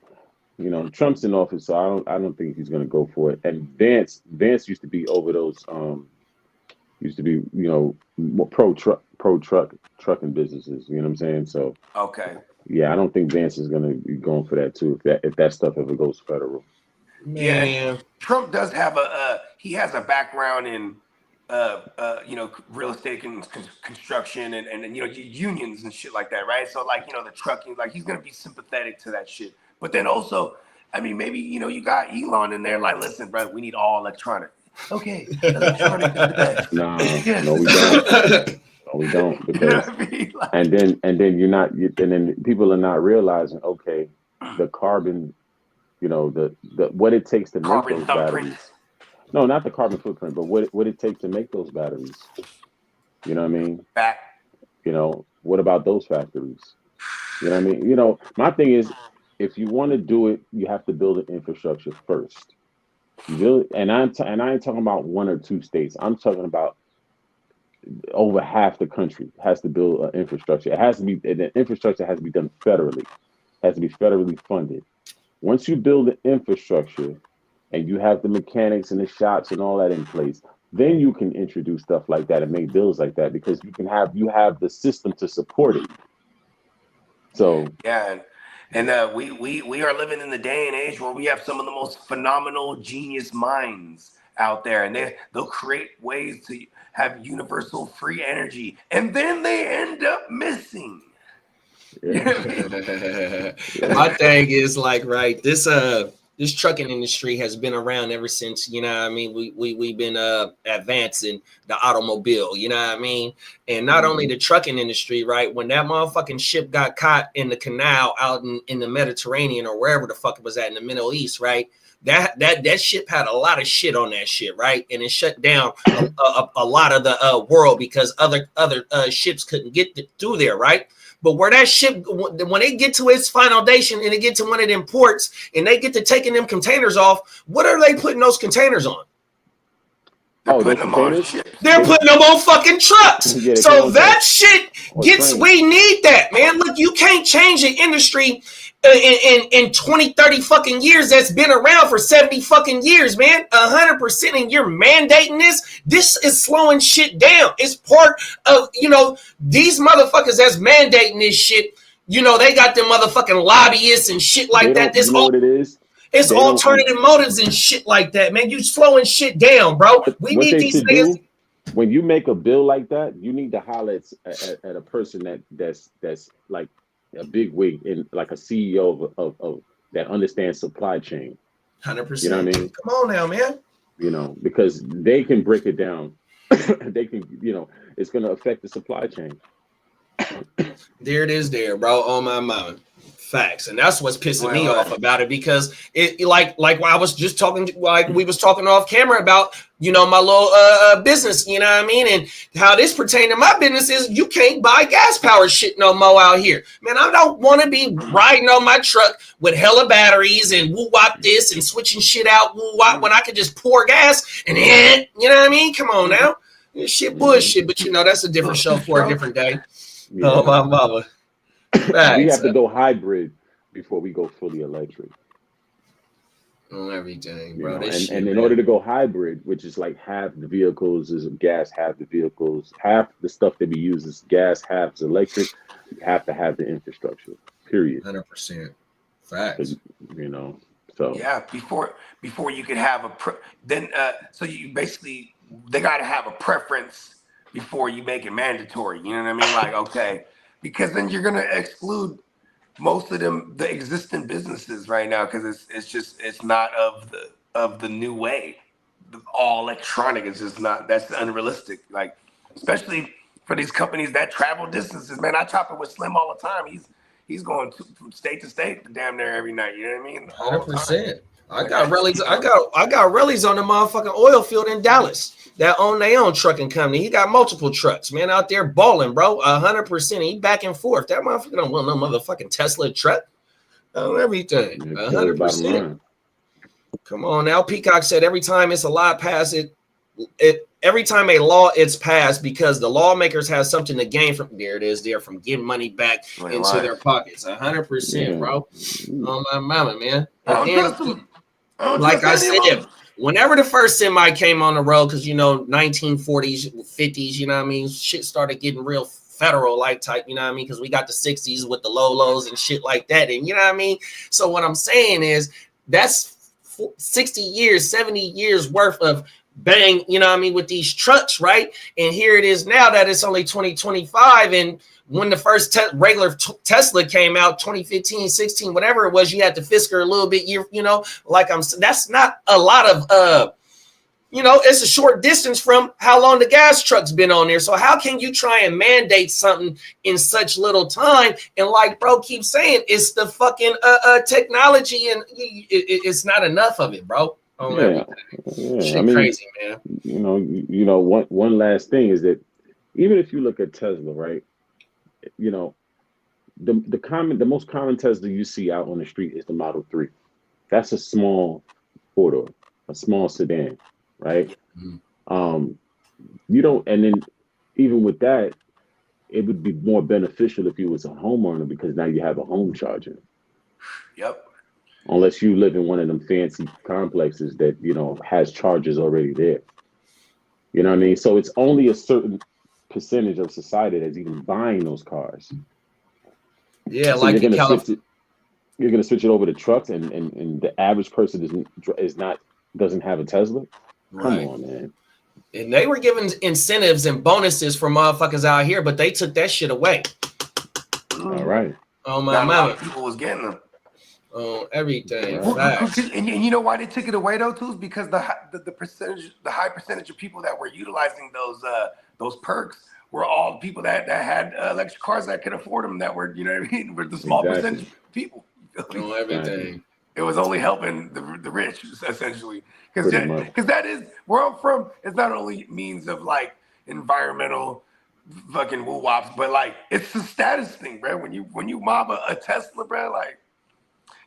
Trump's in office, so I don't think he's gonna go for it. And Vance used to be over those more pro trucking businesses, you know what I'm saying? So yeah, I don't think Vance is gonna be going for that too if that stuff ever goes federal. Yeah, Trump does have he has a background in real estate and construction and unions and shit like that, right? So like the trucking, like he's gonna be sympathetic to that shit. But then also, I mean, maybe you got Elon in there, like, listen, bro, we need all electronic. Okay, electronic is the best. No, Yes. no, we don't. No, we don't. Because You know what I mean? Like, and then you're not. And then people are not realizing. Okay, the carbon. You know the what it takes to make carbon those thumbprint. batteries. No, not the carbon footprint, but what it takes to make those batteries. You know what I mean? Back. You know, what about those factories? You know what I mean? You know, my thing is, if you want to do it, you have to build an infrastructure first. You build, and I ain't talking about 1 or 2 states. I'm talking about over half the country has to build an infrastructure. It has to be, the infrastructure has to be done federally. Has to be federally funded. Once you build the infrastructure and you have the mechanics and the shops and all that in place, then you can introduce stuff like that and make bills like that, because you have the system to support it. So yeah, and we are living in the day and age where we have some of the most phenomenal genius minds out there, and they'll create ways to have universal free energy, and then they end up missing. yeah. My thing is like, right, this trucking industry has been around ever since, you know what I mean, we've been advancing the automobile, you know what I mean? And not only the trucking industry, right, when that motherfucking ship got caught in the canal out in the Mediterranean or wherever the fuck it was at in the Middle East, right, that ship had a lot of shit on that shit, right? And it shut down a lot of the world because other ships couldn't get through there, right? But where that ship, when they get to its foundation and they get to one of them ports and they get to taking them containers off, what are they putting those containers on? Oh, those containers? They're putting them on fucking trucks. Yeah, so that shit gets, trains. we need that, man. Look, you can't change the industry in 20, 30 fucking years that's been around for 70 fucking years, man. 100%, and you're mandating this. This is slowing shit down. It's part of, you know, these motherfuckers that's mandating this shit, you know, they got them motherfucking lobbyists and shit like that. This you know what it is? It's alternative motives and shit like that, man. You slowing shit down, bro. We need these niggas. When you make a bill like that, you need to holler at a person that's like a big wig and like a CEO of that understands supply chain. 100%. You know what I mean? Come on now, man. You know, because they can break it down. They can, you know, it's going to affect the supply chain. There it is, there, bro. On my mind. Facts. And that's what's pissing me off about it, because it like when I was just talking, like we was talking off camera about, you know, my little business, you know what I mean? And how this pertain to my business is you can't buy gas powered shit no more out here. Man, I don't want to be riding on my truck with hella batteries and woo-wop this and switching shit out woo-wop when I could just pour gas and you know what I mean? Come on now. This shit bullshit, but you know, that's a different show for a different day. Yeah. Oh, my mama. We have to go hybrid before we go fully electric. On everything, bro. And in order to go hybrid, which is like half the vehicles is gas, half the vehicles, half the stuff that we use is gas, half is electric, you have to have the infrastructure, period. 100%. Facts. You know, so. Yeah, before you could have so you basically, they got to have a preference before you make it mandatory. You know what I mean? Like, okay. Because then you're gonna exclude most of the existing businesses right now, because it's not of the new way. All electronic is just not, that's unrealistic. Like, especially for these companies that travel distances, man. I chop it with Slim all the time. He's going from state to state damn near every night. You know what I mean? 100%. I got rallies. I got rallies on the motherfucking oil field in Dallas that own their own trucking company. He got multiple trucks, man, out there balling, bro. 100%. He back and forth. That motherfucker don't want no motherfucking Tesla truck. Oh, everything. 100%. Come on now. Peacock said every time it's a law passed, every time a law is passed, because the lawmakers have something to gain from from getting money back into their pockets. 100%, bro. Oh my mama, man. Like I said, whenever the first semi came on the road, because, you know, 1940s, 50s, you know what I mean, shit started getting real federal like type, you know what I mean, because we got the 60s with the Lolos and shit like that, and you know what I mean. So what I'm saying is that's 60 years, 70 years worth of bang, you know what I mean, with these trucks, right? And here it is now that it's only 2025, and when the first regular Tesla came out, 2015, 16, whatever it was, you had to Fisker a little bit, you know, like that's not a lot of it's a short distance from how long the gas truck's been on there. So how can you try and mandate something in such little time? And like bro keeps saying, it's the fucking technology, and it's not enough of it, bro. Yeah. Shit, I mean, crazy, man. One last thing is that even if you look at Tesla, right? The most common Tesla you see out on the street is the Model 3. That's a small four-door, a small sedan, right? And then even with that, it would be more beneficial if you was a homeowner, because now you have a home charger. Yep. Unless you live in one of them fancy complexes that, has chargers already there. You know what I mean? So it's only a certain percentage of society that's even buying those cars. Yeah, so like you're gonna switch it over to trucks, and the average person doesn't have a Tesla. Come on, man. And they were giving incentives and bonuses for motherfuckers out here, but they took that shit away. All right. Oh my mama. People was getting them. Oh, everything. And you know why they took it away though, too? Is because the high percentage of people that were utilizing those perks were all people that had electric cars that could afford them, that were, were the small percentage of people. Oh, everything. It was only helping the rich, essentially, because that is where I'm from. It's not only means of like environmental fucking woo wops, but like it's the status thing, bro. When you mob a Tesla, bro, like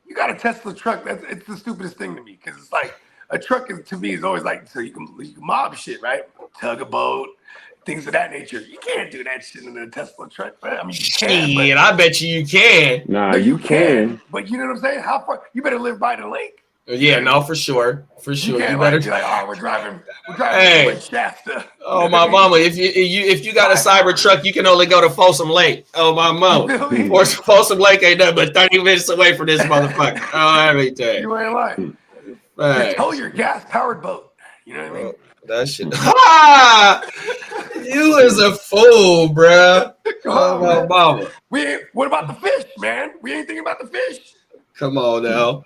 you got a Tesla truck. It's the stupidest thing to me, because it's like a truck to me is always like, so you can mob shit, right? Tug a boat, things of that nature. You can't do that shit in a Tesla truck, right? I mean, you can. But I bet you can. Nah, you can. But you know what I'm saying? How far? You better live by the lake. Yeah, no, for sure. You better be like, oh, we're driving to Shasta. Oh my mama, if you got a cyber truck, you can only go to Folsom Lake. Oh my mama. Or Folsom Lake ain't nothing but 30 minutes away from this motherfucker. Oh, everything. You ain't lying. Right. Tow your gas powered boat. You know what I mean? That shit. You is a fool, bruh. Oh my mama. What about the fish, man? We ain't thinking about the fish. Come on now.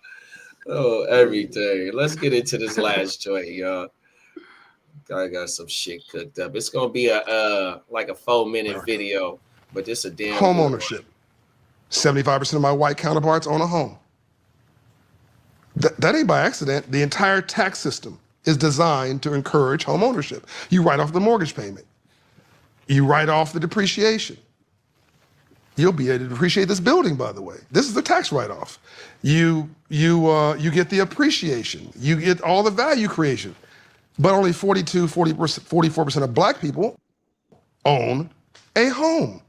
Oh, everything. Let's get into this last joint, y'all. I got some shit cooked up. It's gonna be like a 4-minute video, but this a damn home ownership. 75% of my white counterparts own a home. That ain't by accident. The entire tax system is designed to encourage home ownership. You write off the mortgage payment. You write off the depreciation. You'll be able to depreciate this building, by the way. This is the tax write-off. You get the appreciation. You get all the value creation. But only 44% of black people own a home.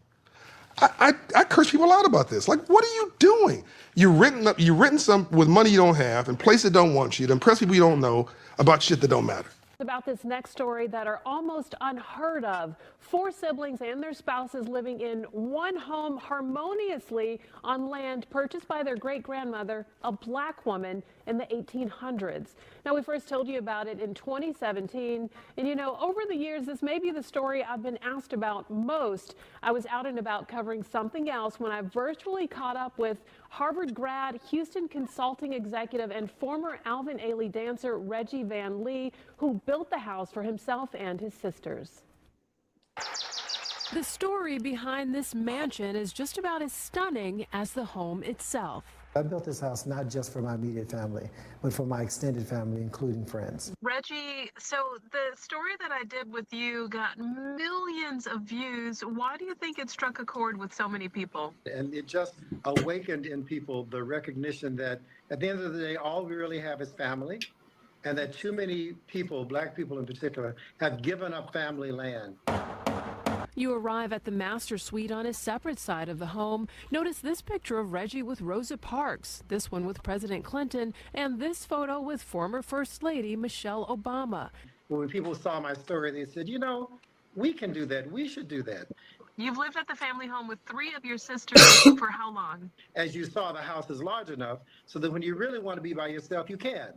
I curse people out about this. Like, what are you doing? You're renting some with money you don't have and places that don't want you to impress people you don't know about shit that don't matter. About this next story that are almost unheard of. 4 siblings and their spouses living in one home harmoniously on land purchased by their great-grandmother, a black woman, in the 1800s. Now, we first told you about it in 2017, and over the years, this may be the story I've been asked about most. I was out and about covering something else when I virtually caught up with Harvard grad, Houston consulting executive, and former Alvin Ailey dancer Reggie Van Lee, who built the house for himself and his sisters. The story behind this mansion is just about as stunning as the home itself. I built this house not just for my immediate family, but for my extended family, including friends. Reggie, so the story that I did with you got millions of views. Why do you think it struck a chord with so many people? And it just awakened in people the recognition that at the end of the day, all we really have is family, and that too many people, black people in particular, have given up family land. You arrive at the master suite on a separate side of the home. Notice this picture of Reggie with Rosa Parks, this one with President Clinton, and this photo with former First Lady Michelle Obama. When people saw my story, they said, we can do that. We should do that. You've lived at the family home with 3 of your sisters for how long? As you saw, the house is large enough so that when you really want to be by yourself, you can.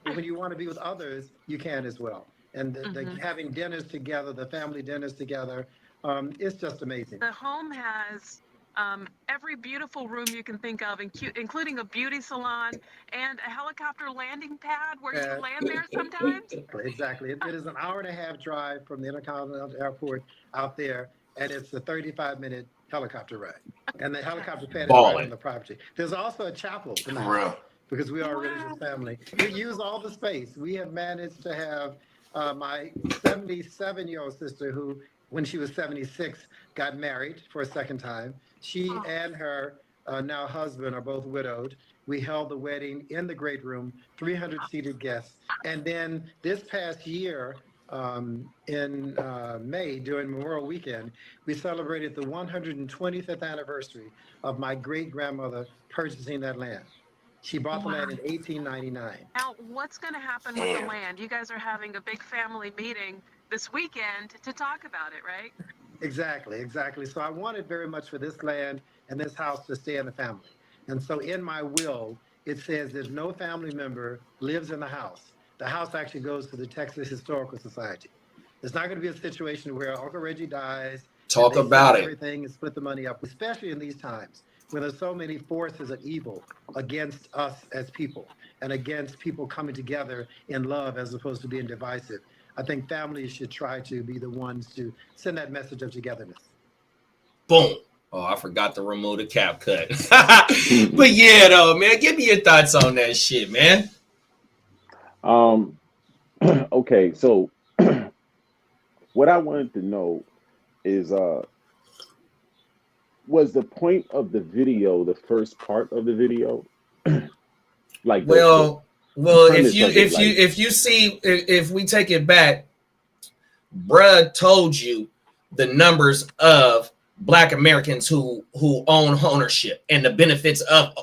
But when you want to be with others, you can as well. And having dinners together, the family dinners together, it's just amazing. The home has every beautiful room you can think of, including a beauty salon and a helicopter landing pad where you land there sometimes? Exactly. It is an hour-and-a-half drive from the Intercontinental Airport out there, and it's a 35-minute helicopter ride. And the helicopter pad is right on the property. There's also a chapel in the house because we are a religious family. We use all the space. We have managed to have my 77-year-old sister who, when she was 76, got married for a second time. She and her now husband are both widowed. We held the wedding in the great room, 300 seated guests. And then this past year, in May, during Memorial Weekend, we celebrated the 125th anniversary of my great-grandmother purchasing that land. She bought the land in 1899. Now, what's going to happen with the land? You guys are having a big family meeting this weekend to talk about it, right? Exactly. So I wanted very much for this land and this house to stay in the family. And so in my will, it says that no family member lives in the house actually goes to the Texas Historical Society. It's not going to be a situation where Uncle Reggie dies. Talk about it. Everything and split the money up, especially in these times when there's so many forces of evil against us as people and against people coming together in love as opposed to being divisive. I think families should try to be the ones to send that message of togetherness. Boom. Oh, I forgot to remove the cap cut. But yeah, though, man, give me your thoughts on that shit, man. Okay, so what I wanted to know is was the point of the video the first part of the video? Like if we take it back, bruh told you the numbers of Black Americans who own ownership and the benefits of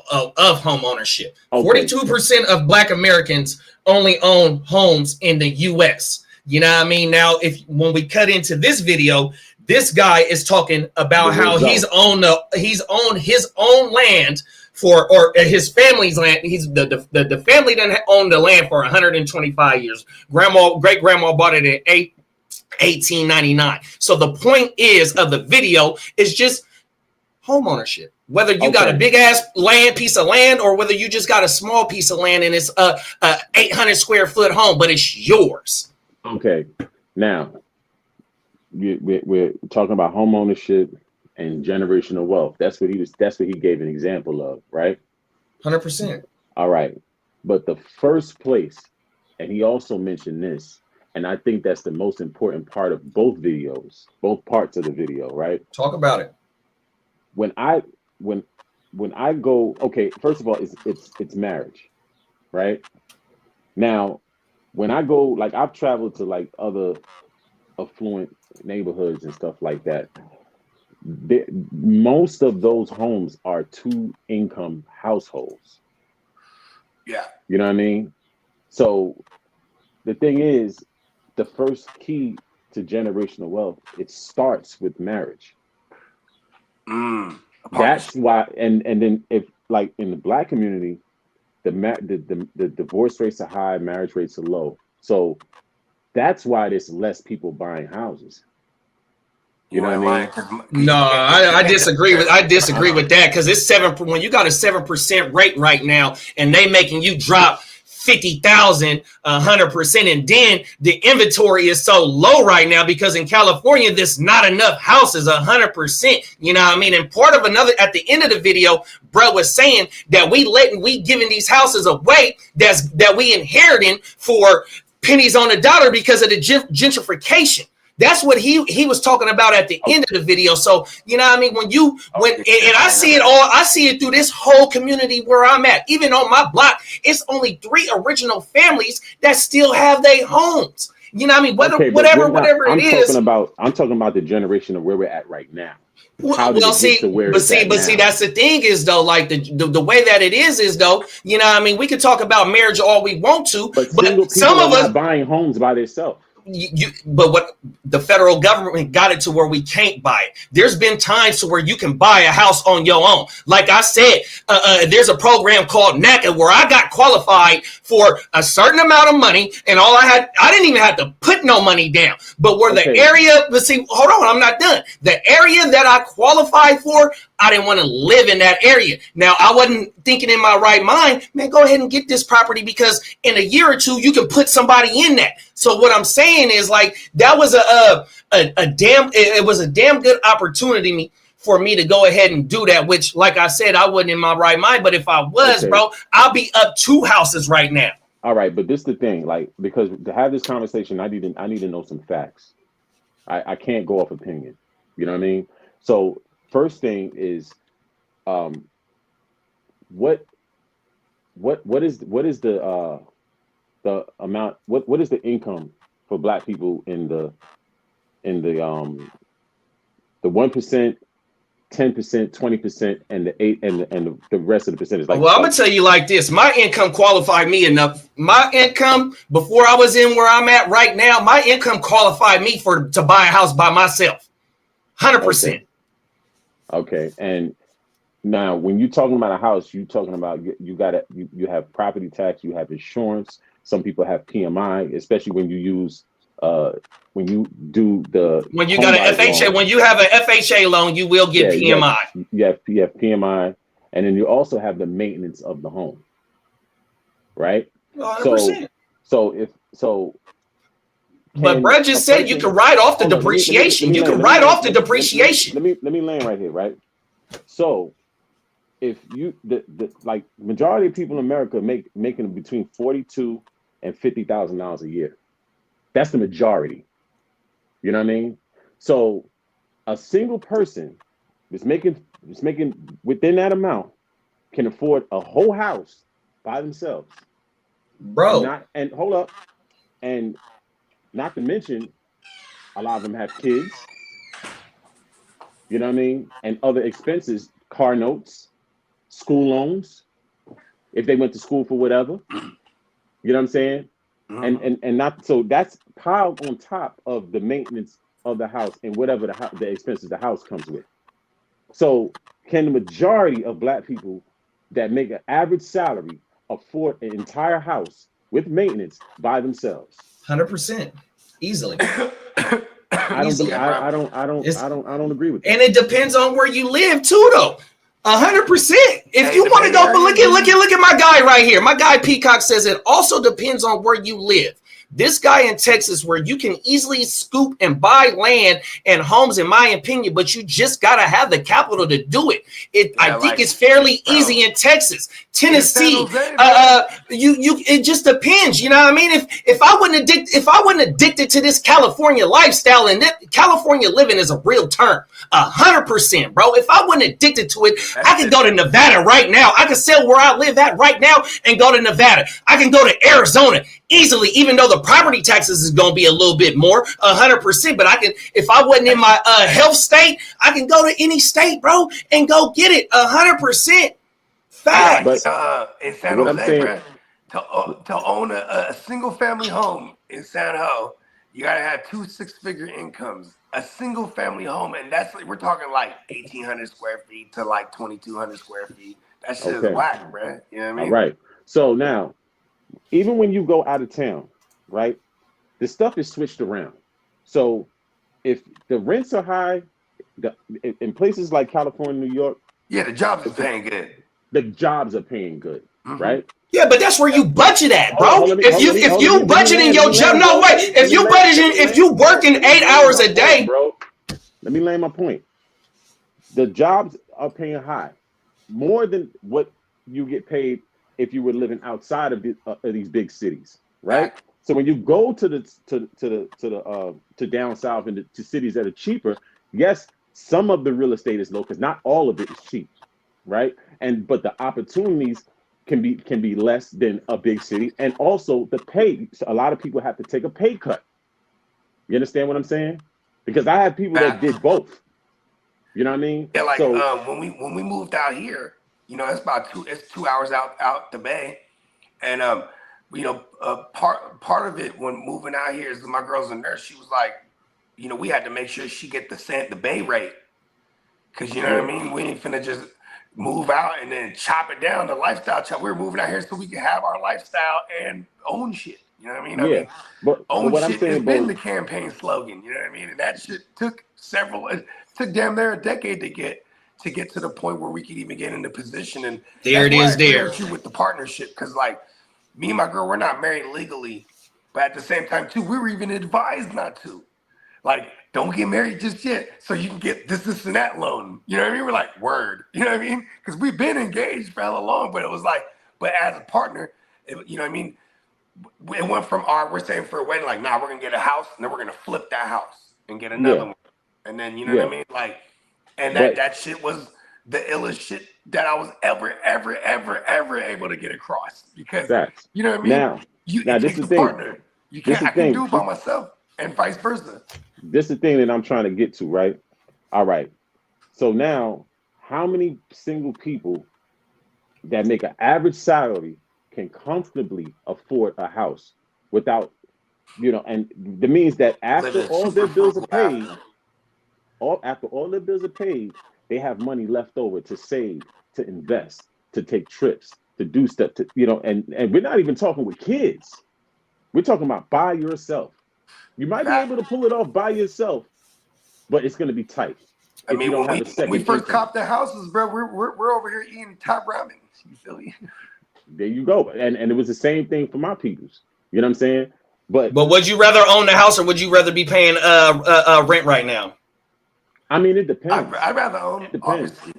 home ownership. 42% of Black Americans only own homes in the U.S. You know what I mean? Now, when we cut into this video, this guy is talking about how he's owned his own land or his family's land. He's the family done owned the land for 125 years. Great grandma bought it in 1899. So the point of the video is just home ownership. Whether you got a big ass piece of land or whether you just got a small piece of land and it's a 800 square foot home, but it's yours. Okay. Now we're talking about home ownership and generational wealth. That's what he gave an example of, right? 100%. All right. But the first place, and he also mentioned this, and I think that's the most important part of both videos, both parts of the video, right? Talk about it. When I go, okay, first of all, it's marriage, right? Now, when I go, like I've traveled to like other affluent neighborhoods and stuff like that. Most of those homes are 2-income households. Yeah. You know what I mean? So the thing is, the first key to generational wealth, it starts with marriage. That's why, and then if like in the Black community, the divorce rates are high, marriage rates are low. So that's why there's less people buying houses. You know what I mean? No, I disagree with that because it's 7%. When you got a 7% rate right now, and they making you drop 50,000, 100%, and then the inventory is so low right now because in California there's not enough houses 100%. You know what I mean? And part of another at the end of the video, bro was saying that we giving these houses away that we inheriting for pennies on the dollar because of the gentrification. That's what he was talking about at the end of the video. So, you know what I mean? And I see it through this whole community where I'm at. Even on my block, it's only 3 original families that still have their homes. You know what I mean? Whatever it is. I'm talking about the generation of where we're at right now. See, that's the thing is though, like the way that it is though, you know what I mean? We could talk about marriage all we want to, but some of us are buying homes by themselves. But what the federal government got it to where we can't buy it. There's been times to where you can buy a house on your own. Like I said, there's a program called NACA where I got qualified for a certain amount of money, and I didn't even have to put no money down. But where the area, let's see, hold on, I'm not done. The area that I qualified for, I didn't want to live in that area. Now, I wasn't thinking in my right mind, man, go ahead and get this property because in a year or two, you can put somebody in that. So what I'm saying is like, that was it was a damn good opportunity for me to go ahead and do that, which, like I said, I wasn't in my right mind. But if I was, bro, I'll be up 2 houses right now. All right, but this is the thing, like, because to have this conversation, I need to know some facts. I can't go off opinion. You know what I mean? So first thing is, what is the amount? What is the income for Black people in the 1%, 10%, 20%, and the 8 and the rest of the percentage? Like, well, I'm gonna tell you like this: my income qualified me enough. My income before I was in where I'm at right now, my income qualified me to buy a house by myself, 100%. Okay, and now when you're talking about a house, you're talking about you have property tax, you have insurance. Some people have PMI, especially when you use when you do the when you got an FHA loan. When you have an FHA loan, you will get PMI. You have PMI, and then you also have the maintenance of the home, right? 100%. But Brad just said you can write off the depreciation. You can write off the depreciation. Let me land right here, right? So if you like majority of people in America making between $42,000 and $50,000 a year. That's the majority. You know what I mean? So a single person that's making within that amount can afford a whole house by themselves. Bro. And hold up. And not to mention, a lot of them have kids. You know what I mean? And other expenses, car notes, school loans, if they went to school for whatever. You know what I'm saying? And not so that's piled on top of the maintenance of the house and whatever the expenses the house comes with. So can the majority of Black people that make an average salary afford an entire house with maintenance by themselves? 100%, easily. I don't agree with that. And it depends on where you live too, though. 100%. If you want to go, but look at my guy right here. My guy Peacock says it also depends on where you live. This guy in Texas, where you can easily scoop and buy land and homes, in my opinion, but you just gotta have the capital to do it. I think it's fairly easy in Texas, Tennessee. It just depends. You know what I mean? If I wasn't addicted to this California lifestyle, and California living is a real term, 100%, bro. If I wasn't addicted to it, I could go to Nevada right now. I could sell where I live at right now and go to Nevada. I can go to Arizona easily, even though the property taxes is going to be a little bit more, 100%. But I can, if I wasn't in my health state, I can go to any state, bro, and go get it, 100%. Fact. In San Jose, bro, to own a single family home in San Jose, you got to have 2 6-figure incomes. A single family home, and we're talking like 1,800 square feet to like 2,200 square feet. That shit is whack, bro. You know what I mean? All right. So now, even when you go out of town, right, the stuff is switched around. So if the rents are high, in places like California, New York, the jobs are paying good. The jobs are paying good, right? Yeah, but that's where you budget at, bro. If you budgeting your job, no way. If you working 8 hours a day, bro. Let me land my point. The jobs are paying high, more than what you get paid if you were living outside of these big cities, right? So when you go to down south and to cities that are cheaper, yes, some of the real estate is low because not all of it is cheap, right? But the opportunities can be less than a big city, and also the pay. So a lot of people have to take a pay cut. You understand what I'm saying? Because I have people that did both. You know what I mean? Yeah, like when we moved out here, you know, it's 2 hours out the bay, and you know, part of it when moving out here is my girl's a nurse. She was like, you know, we had to make sure she get the bay rate, because you know what I mean. We ain't finna just move out and then chop it down. The lifestyle chop. We're moving out here so we can have our lifestyle and own shit. You know what I mean? I mean, own what shit I'm saying, has been the campaign slogan. You know what I mean? And that shit took damn near a decade to get to get to the point where we can even get in the position. And there it is. There with you with the partnership, because like me and my girl, we're not married legally, but at the same time too, we were even advised not to. Like, don't get married just yet, so you can get this, and that loan. You know what I mean? We're like, word. You know what I mean? Because we've been engaged for hella long, but it was like, but as a partner, you know what I mean? It went from we're saying for a wedding, like, nah, we're gonna get a house, and then we're gonna flip that house and get another one, and then you know what I mean? Like, and that shit was the illest shit that I was ever able to get across, because you know what I mean? Now this is the thing. Partner. You can't. I can do it by myself, and vice versa. This is the thing that I'm trying to get to, right? All right. So now, how many single people that make an average salary can comfortably afford a house without, you know, and that means that after all their bills are paid, they have money left over to save, to invest, to take trips, to do stuff, to, you know, and we're not even talking with kids. We're talking about by yourself. You might be able to pull it off by yourself, but it's going to be tight. I mean, when we first copped the houses, bro, we're over here eating top ramen. You feel me? There you go. And it was the same thing for my peoples. You know what I'm saying? But would you rather own the house, or would you rather be paying rent right now? I mean, it depends. I'd rather own. It depends. Obviously.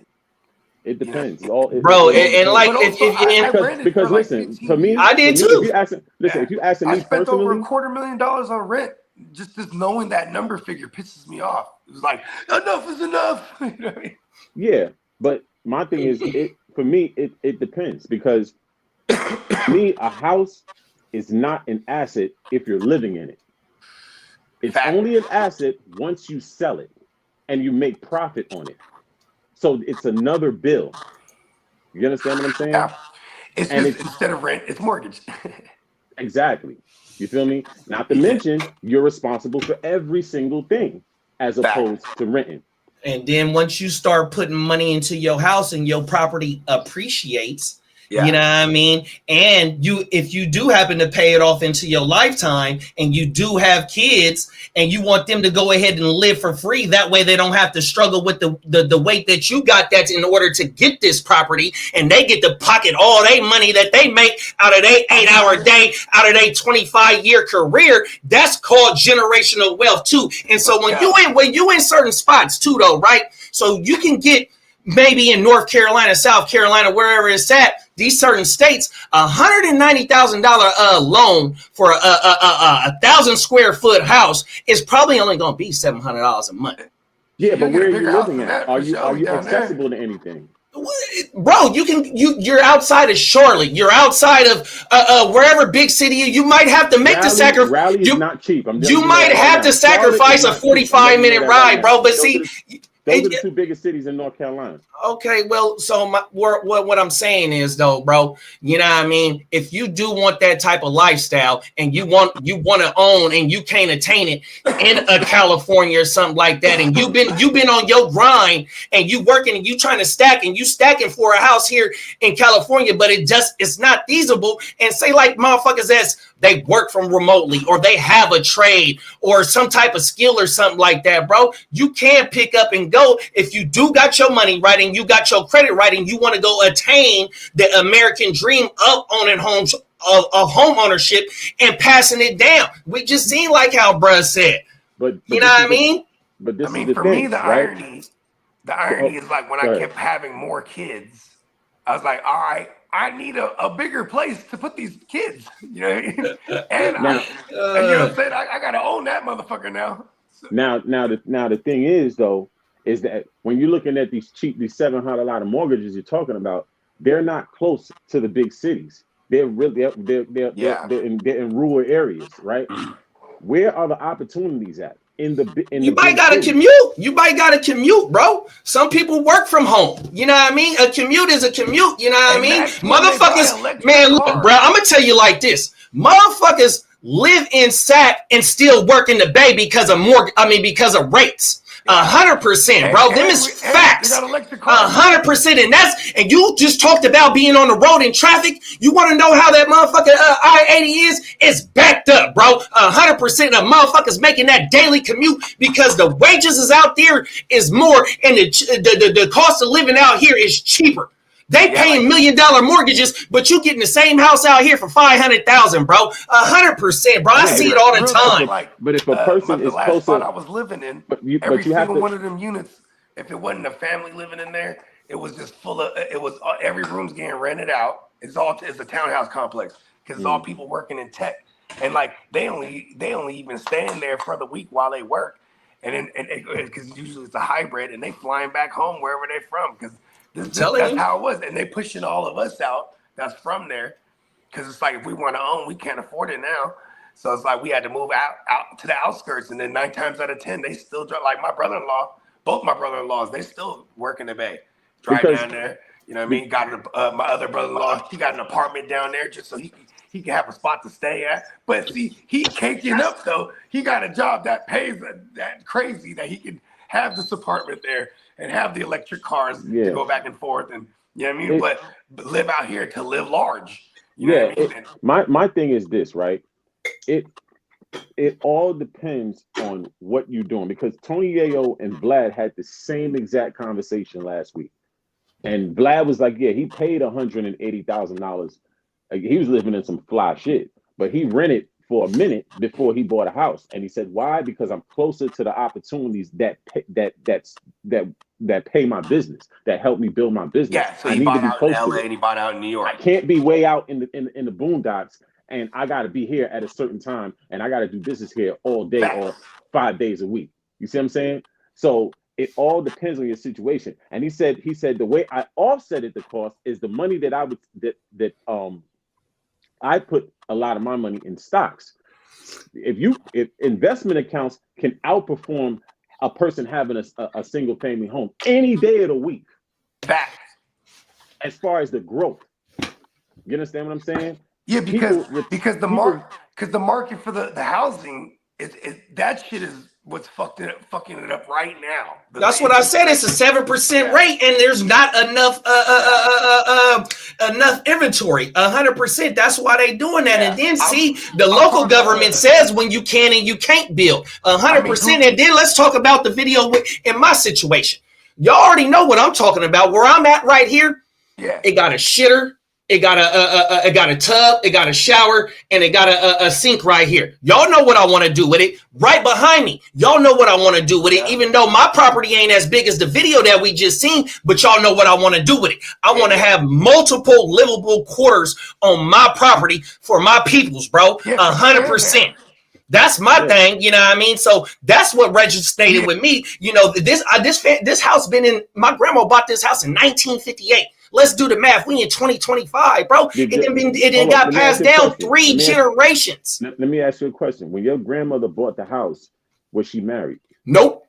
It depends. Because listen, for me, I did too. If you asking me I spent personally, over $250,000 on rent. Just knowing that number figure pisses me off. It was like, enough is enough. You know what I mean? Yeah, but my thing is, for me, it depends, because me, a house is not an asset if you're living in it. It's only an asset once you sell it and you make profit on it. So it's another bill. You understand what I'm saying? Yeah. It's instead of rent, it's mortgage. Exactly. You feel me? Not to mention, you're responsible for every single thing as opposed to renting. And then once you start putting money into your house and your property appreciates, you know what I mean? And if you do happen to pay it off into your lifetime, and you do have kids and you want them to go ahead and live for free, that way they don't have to struggle with the weight that you got that's in order to get this property, and they get to pocket all their money that they make out of their 8-hour day, out of their 25-year career. That's called generational wealth too. And so when you in certain spots too, though, right? So you can get maybe in North Carolina, South Carolina, wherever it's at, these certain states, $190,000 loan for a 1,000 square foot house is probably only going to be $700 a month. Yeah, but where are you living at? Are you accessible to anything? Bro, you're outside of Charlotte. You're outside of wherever big city. You might have to make the sacrifice. Raleigh is not cheap. You might have to sacrifice a 45-minute ride, bro. But see, those are the two biggest cities in North Carolina. Okay, well, so what I'm saying is, though, bro, you know what I mean? If you do want that type of lifestyle, and you want to own, and you can't attain it in a California or something like that, and you've been on your grind, and you working, and you trying to stack, and you stacking for a house here in California, but it's not feasible. And say like motherfuckers they work from remotely, or they have a trade or some type of skill or something like that, bro. You can pick up and go if you do got your money right and you got your credit right, and you want to go attain the American dream of owning homes, of home ownership, and passing it down. We just seen like how bruh said. But you know what I mean? But this I mean, is for thing, me, the right? irony is like when I kept having more kids, I was like, all right, I need a bigger place to put these kids. You know what I mean? And you know what I'm saying? I gotta own that motherfucker now. So. Now the thing is though, is that when you're looking at these $700 mortgages you're talking about, they're not close to the big cities. They're in rural areas, right? Where are the opportunities at? You might gotta commute. You might gotta commute, bro. Some people work from home. You know what I mean? A commute is a commute. You know what I mean? Motherfuckers, man, look, bro. I'm gonna tell you like this: motherfuckers live in Sac and still work in the Bay because of rates. 100%, bro. Them is facts. 100%. And you just talked about being on the road in traffic. You want to know how that motherfucking I-80 is? It's backed up, bro. 100% of motherfuckers making that daily commute because the wages is out there is more and the cost of living out here is cheaper. They paying $1 million mortgages, but you getting the same house out here for $500,000, bro. 100%, bro. I see it all the time. But if a person is the last closer, spot I was living in, every single one of them units, if it wasn't a family living in there, it was just full of. It was every room's getting rented out. It's a townhouse complex because it's all people working in tech, and like they only even stay in there for the week while they work, and because usually it's a hybrid, and they flying back home wherever they're from because. That's how it was, and they pushing all of us out. That's from there, because it's like if we want to own, we can't afford it now. So it's like we had to move out to the outskirts, and then 9 times out of 10, they still drive. Like my brother-in-law, both my brother-in-laws, they still work in the Bay, drive down there. You know what I mean? Got my other brother-in-law, he got an apartment down there just so he can have a spot to stay at. But see, he caking up though. He got a job that pays that crazy that he can have this apartment there and have the electric cars to go back and forth, and you know what I mean. But live out here to live large. You know what I mean? My thing is this, right? It all depends on what you're doing, because Tony Yayo and Vlad had the same exact conversation last week, and Vlad was like, "Yeah, he paid $180,000. He was living in some fly shit, but he rented for a minute before he bought a house." And he said, "Why? Because I'm closer to the opportunities that pay my business, that help me build my business." Yeah, so he bought out in LA and he bought out in New York. I can't be way out in the boondocks, and I got to be here at a certain time, and I got to do business here all day or 5 days a week. You see what I'm saying? So it all depends on your situation. And he said the way I offset the cost is the money that I put a lot of my money in stocks. If investment accounts can outperform a person having a single family home any day of the week. Fact. As far as the growth, you understand what I'm saying? Yeah, because the market for the housing that shit is what's fucking it up right now. That's what I said. It's a 7% rate, and there's not enough inventory. 100%. That's why they doing that. And then see, the local government says when you can and you can't build. 100%. And then let's talk about the video in my situation. Y'all already know what I'm talking about. Where I'm at right here. Yeah. It got a shitter. It got a tub, it got a shower, and it got a sink right here. Y'all know what I want to do with it. Right behind me, y'all know what I want to do with it. Even though my property ain't as big as the video that we just seen, but y'all know what I want to do with it. I want to have multiple livable quarters on my property for my peoples, bro. 100%. That's my thing, you know what I mean? So that's what registered with me. You know, this house been in, my grandma bought this house in 1958. Let's do the math. We in 2025, bro. It got passed down 3 generations. Let me ask you a question. When your grandmother bought the house, was she married? Nope.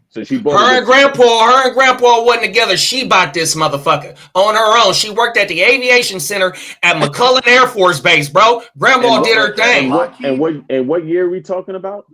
So she bought her and grandpa wasn't together. She bought this motherfucker on her own. She worked at the aviation center at McCullough Air Force Base, bro. Grandma did her thing. And what year are we talking about?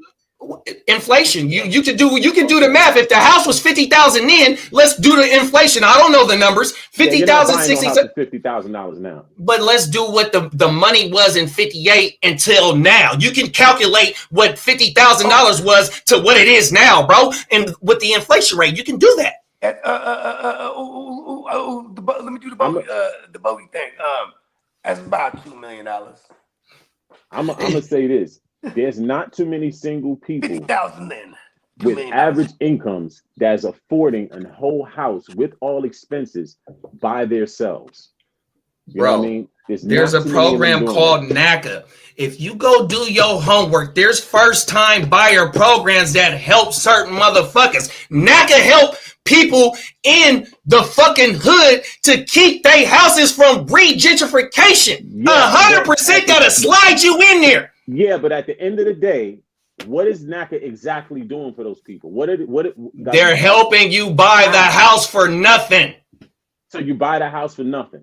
Inflation. You can do the math. If the house was 50,000 then, let's do the inflation. I don't know the numbers. 50,000, 60,000, $50,000 now. But let's do what the money was in 58 until now. You can calculate what $50,000 was to what it is now, bro. And with the inflation rate, you can do that. Let me do the bogey thing. That's about $2 million. I'm gonna say this. There's not too many single people 50,000 then with average incomes that's affording a whole house with all expenses by themselves. You know what I mean? There's a program called NACA. If you go do your homework, there's first-time buyer programs that help certain motherfuckers. NACA help people in the fucking hood to keep their houses from re-gentrification. 100% gotta slide you in there. Yeah, but at the end of the day, what is NACA exactly doing for those people? They're helping you buy the house for nothing. So you buy the house for nothing?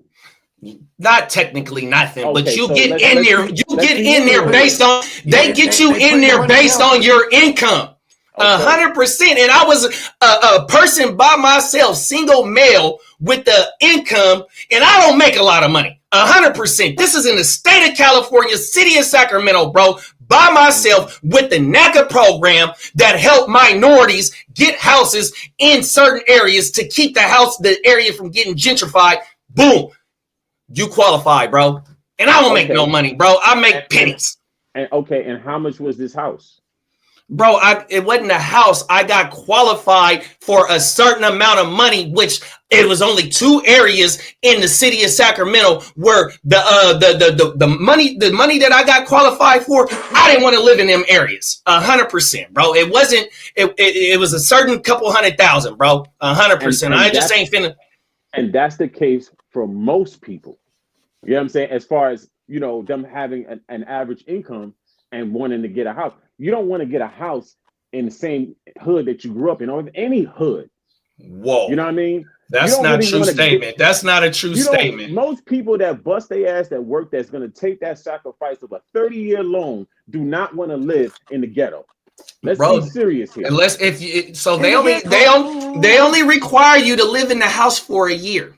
Not technically nothing, but you get in there. You get in there based on. They get you in there based on your income. 100%. And I was a person by myself, single male with the income, and I don't make a lot of money. 100%. This is in the state of California, city of Sacramento, bro, by myself with the NACA program that helped minorities get houses in certain areas to keep the area from getting gentrified. Boom. You qualify, bro. And I don't make no money, bro. I make pennies. And how much was this house? Bro, it wasn't a house. I got qualified for a certain amount of money, which it was only 2 areas in the city of Sacramento where the money that I got qualified for, I didn't want to live in them areas. 100%, bro. It wasn't. It was a certain couple $100,000, bro. 100%. I just ain't finna. And that's the case for most people. You know what I'm saying? As far as them having an average income and wanting to get a house. You don't want to get a house in the same hood that you grew up in, or any hood. Whoa. You know what I mean? That's not a true statement. That's not a true statement. Most people that bust their ass that work, that's going to take that sacrifice of a 30-year loan, do not want to live in the ghetto. Let's be serious here. Unless they only require you to live in the house for a year.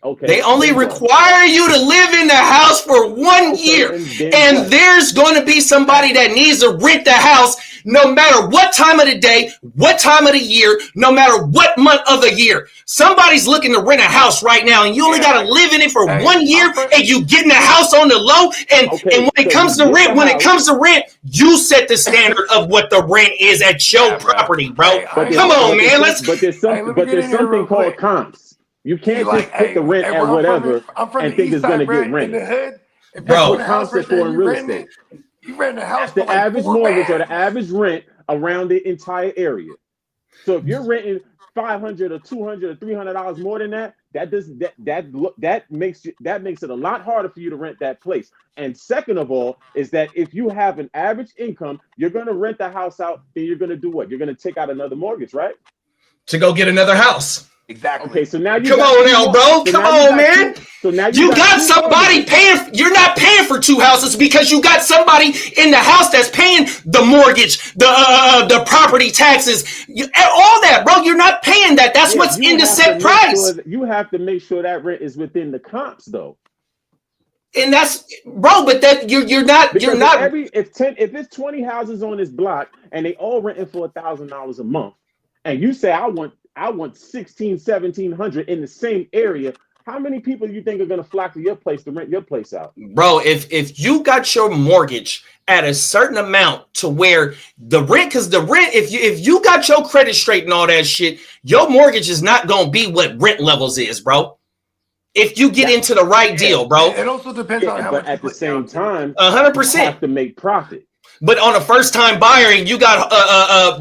Okay. They only require you to live in the house for 1 year. And there's going to be somebody that needs to rent the house no matter what time of the day, what time of the year, no matter what month of the year. Somebody's looking to rent a house right now, and you only got to live in it for 1 year, and you getting a house on the low. And when it comes to rent, you set the standard of what the rent is at your property, bro. Come on, man. But there's something called comps. You can't just put the rent at whatever and think it's going to get rent. Bro, you rent a house. That's the average mortgage or the average rent around the entire area. So if you're renting $500 or $200 or $300 more than that, that makes it a lot harder for you to rent that place. And second of all, is that if you have an average income, you're going to rent the house out. Then you're going to do what? You're going to take out another mortgage, right? To go get another house. Exactly. Okay, so now come on now, bro. Come on, man. So now you got somebody paying. You're not paying for 2 houses because you got somebody in the house that's paying the mortgage, the property taxes, all that, bro. You're not paying that. That's what's in the set price. You have to make sure that rent is within the comps, though. And that's, bro. But that you're not. If it's 20 houses on this block and they all renting for $1,000 a month, and you say I want $1,700 in the same area, how many people do you think are going to flock to your place to rent your place out? Bro, if you got your mortgage at a certain amount to where the rent, because the rent, if you got your credit straight and all that shit, your mortgage is not going to be what rent levels is, bro. If you get into the right deal, bro. It also depends on how much. But at the same time, 100%. You have to make profit. But on a first time buyer, and you got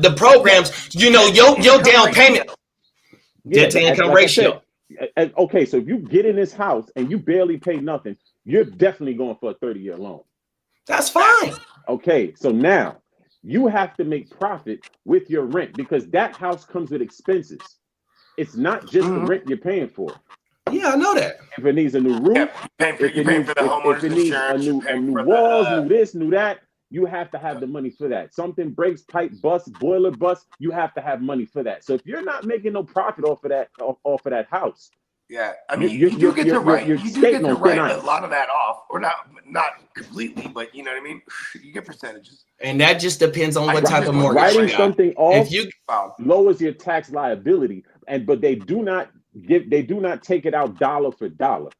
the programs, your down payment. Debt to income ratio. Okay, so if you get in this house and you barely pay nothing, you're definitely going for a 30-year loan. That's fine. Okay, so now you have to make profit with your rent because that house comes with expenses. It's not just the rent you're paying for. Yeah, I know that. If it needs a new roof, you're paying for the homeowner's insurance, new walls, new this, new that, you have to have the money for that. Something breaks, pipe busts, boiler busts, you have to have money for that. So if you're not making no profit off of that house, yeah, I mean, you do get to write a lot of that off, or not completely, but you know what I mean. You get percentages, and that just depends on what type of mortgage. Writing something off lowers your tax liability, but they do not take it out dollar for dollar.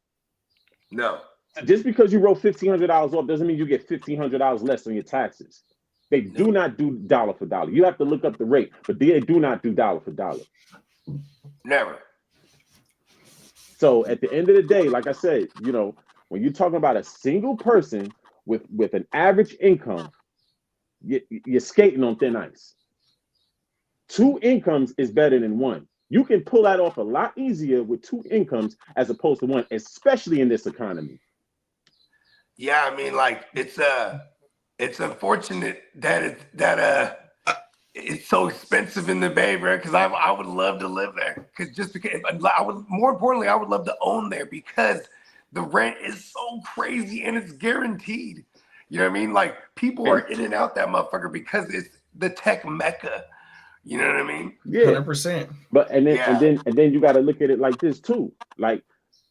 No. Just because you wrote $1,500 off doesn't mean you get $1,500 less on your taxes. They do not do dollar for dollar. You have to look up the rate, but they do not do dollar for dollar. Never. So at the end of the day, like I said, when you're talking about a single person with an average income, you're skating on thin ice. 2 incomes is better than 1. You can pull that off a lot easier with 2 incomes as opposed to 1, especially in this economy. Yeah, I mean, like it's unfortunate that it's so expensive in the Bay, bro. Because I would love to live there. Because more importantly, I would love to own there because the rent is so crazy and it's guaranteed. You know what I mean? Like people are in and out that motherfucker because the tech mecca. You know what I mean? Yeah, 100%. But and then you got to look at it like this too. Like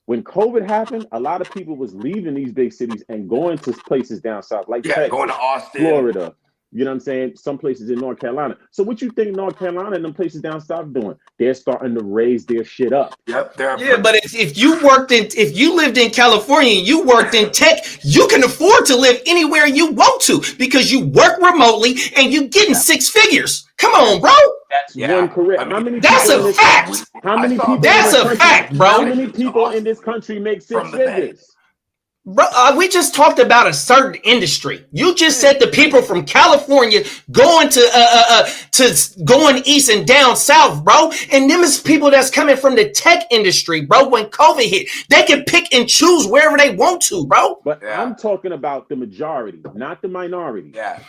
when COVID happened, a lot of people was leaving these big cities and going to places down south, like Texas, going to Austin, Florida. You know what I'm saying? Some places in North Carolina. So what you think North Carolina and them places down south doing? They're starting to raise their shit up. Yep. Yeah, but if you lived in California and you worked in tech, you can afford to live anywhere you want to because you work remotely and you getting six figures. Come on, bro. That's one career. I mean, that's a fact. How many people? That's a fact, bro. How many people in this country make six figures? Bro, we just talked about a certain industry. You just said the people from California going to going east and down south, bro. And them is people that's coming from the tech industry, bro. When COVID hit, they can pick and choose wherever they want to, bro. But I'm talking about the majority, not the minority. Yeah.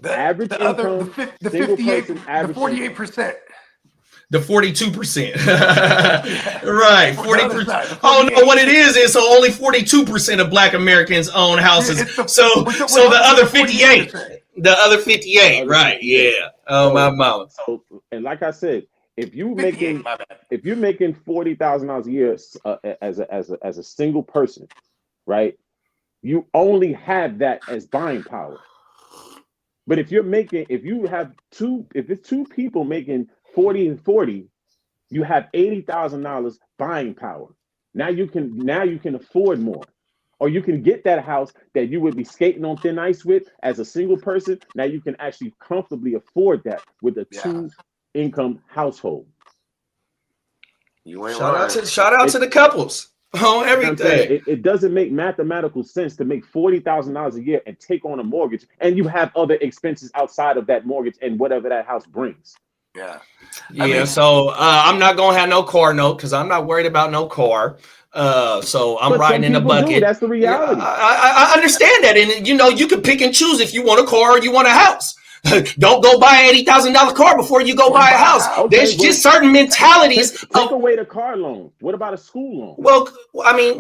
The average income, the 48%. The 42%. Right. 40%. Oh no, what it is so only 42% of Black Americans own houses. So the other 58. The other 58, right. Yeah. Oh my mama. So and like I said, if you're making $40,000 a year as a single person, right? You only have that as buying power. But if it's two people making 40 and 40, you have $80,000 buying power. Now you can afford more, or you can get that house that you would be skating on thin ice with as a single person. Now you can actually comfortably afford that with a two-income household. Shout out to the couples. Oh, everything. It doesn't make mathematical sense to make $40,000 a year and take on a mortgage, and you have other expenses outside of that mortgage and whatever that house brings. Yeah. So I'm not gonna have no car note because I'm not worried about no car. So I'm riding in the bucket. That's the reality. I understand that, and you can pick and choose if you want a car or you want a house. Don't go buy an $80,000 car before you go buy a house. There's just certain mentalities. Take away the car loan. What about a school loan? Well, I mean,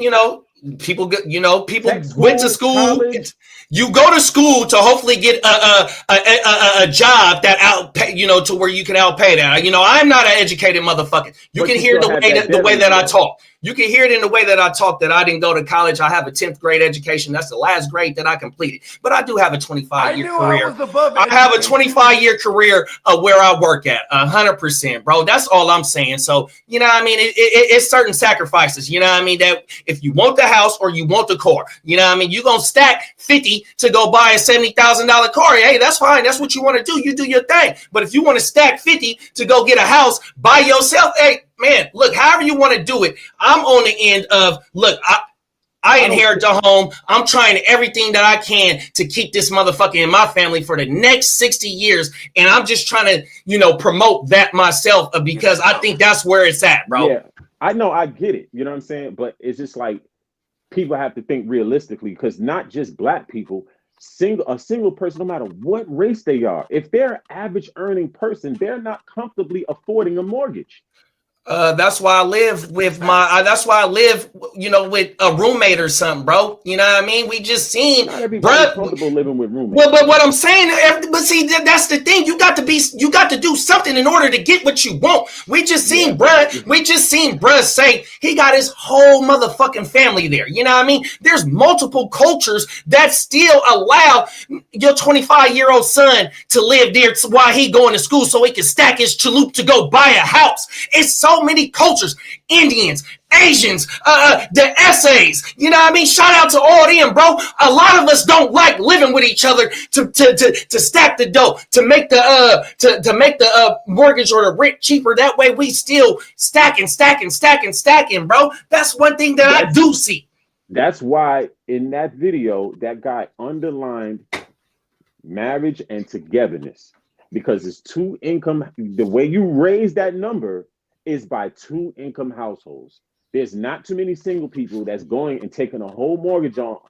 people went to school. College. You go to school to hopefully get a job that outpay, to where you can outpay that. I'm not an educated motherfucker. You can hear the way that I talk. You can hear it in the way that I talk that I didn't go to college. I have a 10th grade education. That's the last grade that I completed. But I do have a 25-year career. I have a 25-year career of where I work at, 100%, bro. That's all I'm saying. So, it's certain sacrifices, that if you want the house or you want the car, you're going to stack 50 to go buy a $70,000 car. Hey, that's fine. That's what you want to do. You do your thing. But if you want to stack 50 to go get a house by yourself, hey, man, look, however you want to do it, I'm on the end of, look, I inherit the home. I'm trying everything that I can to keep this motherfucker in my family for the next 60 years. And I'm just trying to, promote that myself because I think that's where it's at, bro. Yeah, I know. I get it. You know what I'm saying? But it's just like people have to think realistically because not just Black people, a single person, no matter what race they are, if they're an average earning person, they're not comfortably affording a mortgage. That's why I live with with a roommate or something, bro. You know what I mean? We just seen, bro. Comfortable living with roommates. Well, but what I'm saying, but see, that's the thing. You got to do something in order to get what you want. We just seen, bruh say he got his whole motherfucking family there. You know what I mean? There's multiple cultures that still allow your 25-year-old son to live there while he going to school so he can stack his chalup to go buy a house. It's so many cultures, Indians, Asians, the essays, you know what I mean? Shout out to all them, bro. A lot of us don't like living with each other to stack the dough, to make the mortgage or the rent cheaper. That way we still stacking, bro. That's one thing that I do see. That's why in that video, that guy underlined marriage and togetherness because it's two income. The way you raise that number is by two income households. There's not too many single people that's going and taking a whole mortgage on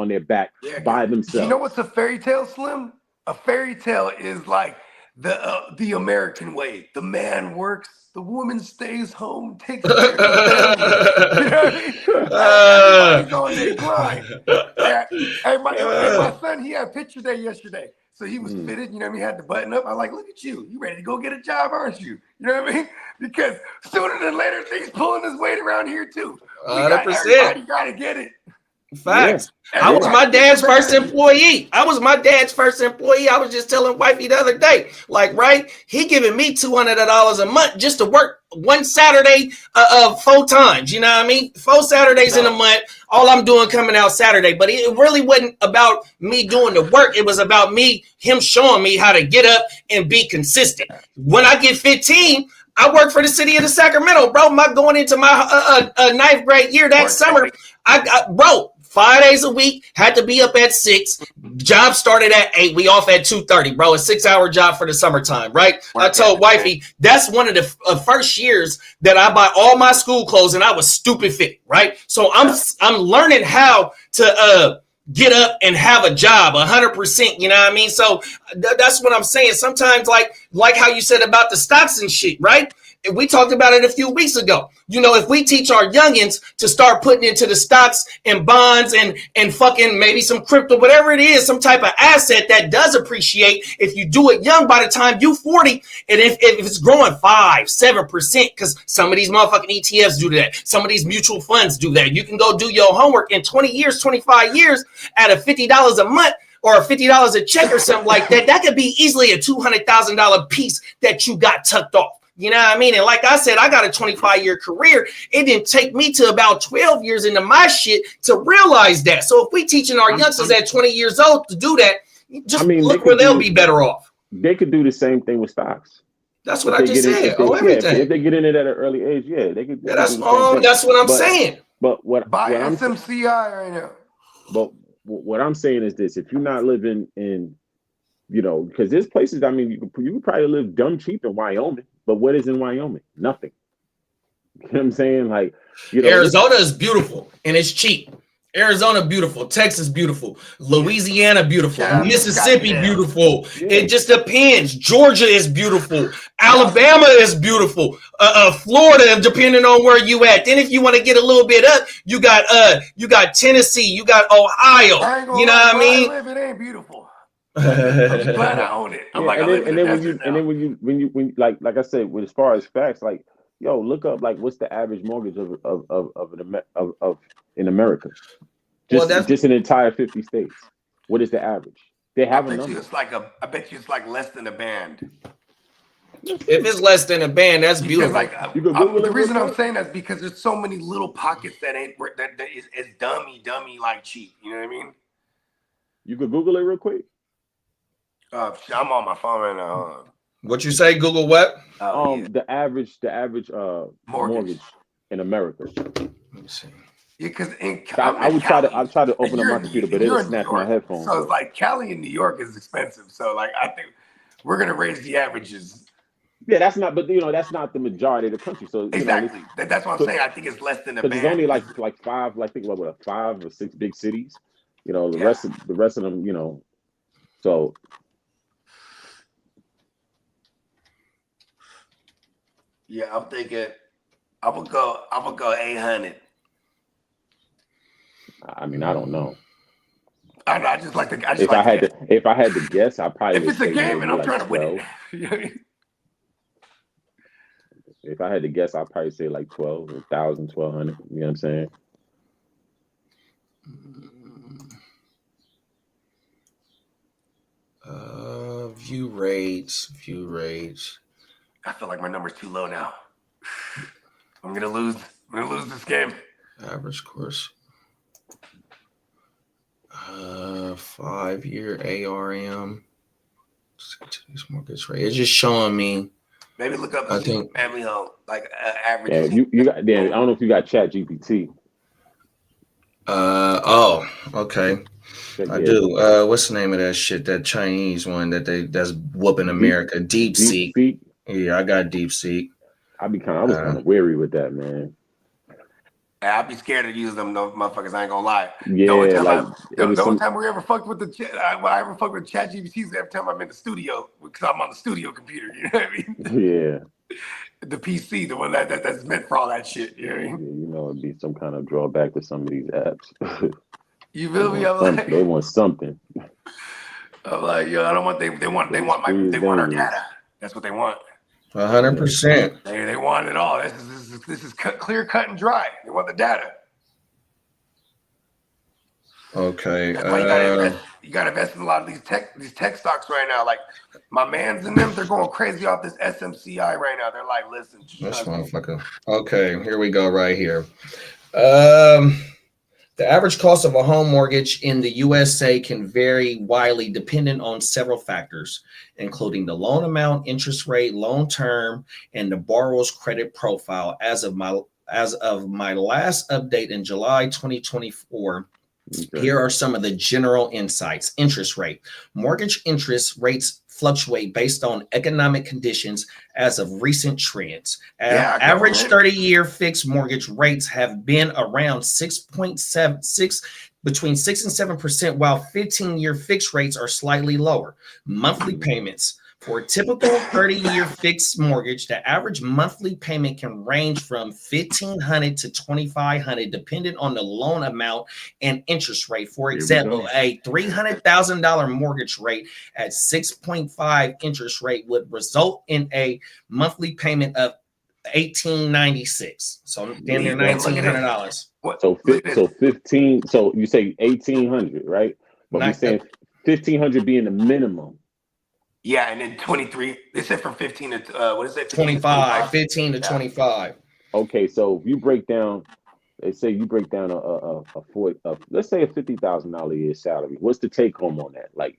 their back by themselves. You know what's a fairy tale, Slim? A fairy tale is like the American way. The man works, the woman stays home, takes care of the family. You know what I mean? Everybody's on their grind. Hey, my son, he had a picture there yesterday. So he was fitted, you know what I mean? Had the button up. I'm like, look at you. You ready to go get a job, aren't you? You know what I mean? Because sooner than later, things pulling his weight around here too. 100%. Everybody got to get it. Facts. Yeah. I was my dad's first employee. I was just telling wifey the other day, like, right? He giving me $200 a month just to work one Saturday 4 times. You know what I mean? 4 Saturdays in a month. All I'm doing coming out Saturday. But it really wasn't about me doing the work. It was about him showing me how to get up and be consistent. When I get 15, I work for the city of the Sacramento, bro. Going into my 9th grade year that summer. Bro, 5 days a week, had to be up at 6. Job started at 8. We off at 2:30, bro. A 6-hour job for the summertime, right? I told wifey that's one of the first years that I buy all my school clothes, and I was stupid fit, right? So I'm learning how to get up and have a job 100%. You know what I mean? So that's what I'm saying. Sometimes, like how you said about the stocks and shit, right? We talked about it a few weeks ago. You know, if we teach our youngins to start putting into the stocks and bonds and fucking maybe some crypto, whatever it is, some type of asset that does appreciate, if you do it young, by the time you 40, and if it's growing 5-7%, because some of these motherfucking ETFs do that. Some of these mutual funds do that. You can go do your homework in 20 years, 25 years at a $50 a month or $50 a check or something like that. That could be easily a $200,000 piece that you got tucked off. You know what I mean? And like I said, I got a 25-year career. It didn't take me to about 12 years into my shit to realize that. So if we teaching our youngsters at 20 years old to do that, just look where they'll be better off. They could do the same thing with stocks. That's what I just said. Everything. If they get in it at an early age, they could. Yeah, that's what I'm saying. But what buy what SMCI right now. But what I'm saying is this: if you're not living in, because there's places. I mean, you could probably live dumb cheap in Wyoming. But what is in Wyoming? Nothing. You know what I'm saying? Like, Arizona is beautiful and it's cheap. Arizona beautiful, Texas beautiful, Louisiana beautiful, Mississippi beautiful. Yeah. It just depends. Georgia is beautiful, Alabama is beautiful, Florida, depending on where you at. Then if you want to get a little bit up, you got Tennessee, you got Ohio. You know what I mean? It ain't beautiful. I'm just glad I own it. When you like I said, as far as facts, like, look up like what's the average mortgage of in America, just an entire 50 states. What is the average? They have a number. I bet you it's like less than a band. If it's less than a band, that's beautiful. The reason I'm saying that is because there's so many little pockets that is dummy like cheap. You know what I mean? You could Google it real quick. I'm on my phone right now. What you say? Google what? The average mortgage in America. Let me see. Yeah, because I try to open up my computer, but it'll snatch my headphones. So it's like Cali and New York is expensive. So like I think we're gonna raise the averages. Yeah, that's not the majority of the country. So exactly, that's what I'm saying. I think it's less than a band. There's only like 5, I think 5 or 6 big cities. The rest of them, so. Yeah, I'm thinking I'm gonna go 800. I mean, I don't know. I just like to. If I had to guess, I probably. If it's a game and I'm trying to win it. If I had to guess, I'd probably say like 12, 1,000, 1,200. You know what I'm saying? View rates. I feel like my number's too low now. I'm gonna lose this game. Average course. 5-year ARM. Mortgage rate. It's just showing me. Maybe look up family home, like average. Yeah, you got. Yeah, I don't know if you got Chat GPT. Okay. I do. What's the name of that shit? That Chinese one that's whooping America. DeepSeek. Yeah, I got DeepSeek. I was kind of weary with that, man. I'd be scared to use them motherfuckers. I ain't gonna lie. Yeah, the only time we ever fucked with I ever fucked with ChatGPT is every time I'm in the studio because I'm on the studio computer. You know what I mean? Yeah. The PC, the one that's meant for all that shit. You know what I mean? Yeah, it'd be some kind of drawback to some of these apps. You feel me? They want something. I'm like, yo, I don't want they want our data. That's what they want. 100%. They want it all. This is clear, cut, and dry. They want the data. Okay. That's why you gotta invest in a lot of these tech stocks right now. Like my man's in them, they're going crazy off this SMCI right now. They're like, listen, This motherfucker. Okay, here we go right here. The average cost of a home mortgage in the USA can vary widely depending on several factors, including the loan amount, interest rate, loan term, and the borrower's credit profile. As of my last update in July 2024, here are some of the general insights. Interest rate. Mortgage interest rates fluctuate based on economic conditions as of recent trends. Average 30-year fixed mortgage rates have been around 6.76, between 6 and 7%, while 15-year fixed rates are slightly lower. Monthly payments. For a typical 30-year fixed mortgage, the average monthly payment can range from $1,500 to $2,500, depending on the loan amount and interest rate. For example, a $300,000 mortgage rate at 6.5 interest rate would result in a monthly payment of $1,896. So then they're $1,900. So 15. So you say 1,800, right? But we're saying 1,500 being the minimum. Yeah, and then 23. They said from 15 to what is it? 25. 15 to 25. Okay, so if you break down, let's say you break down let's say a $50,000 a year salary. What's the take home on that? Like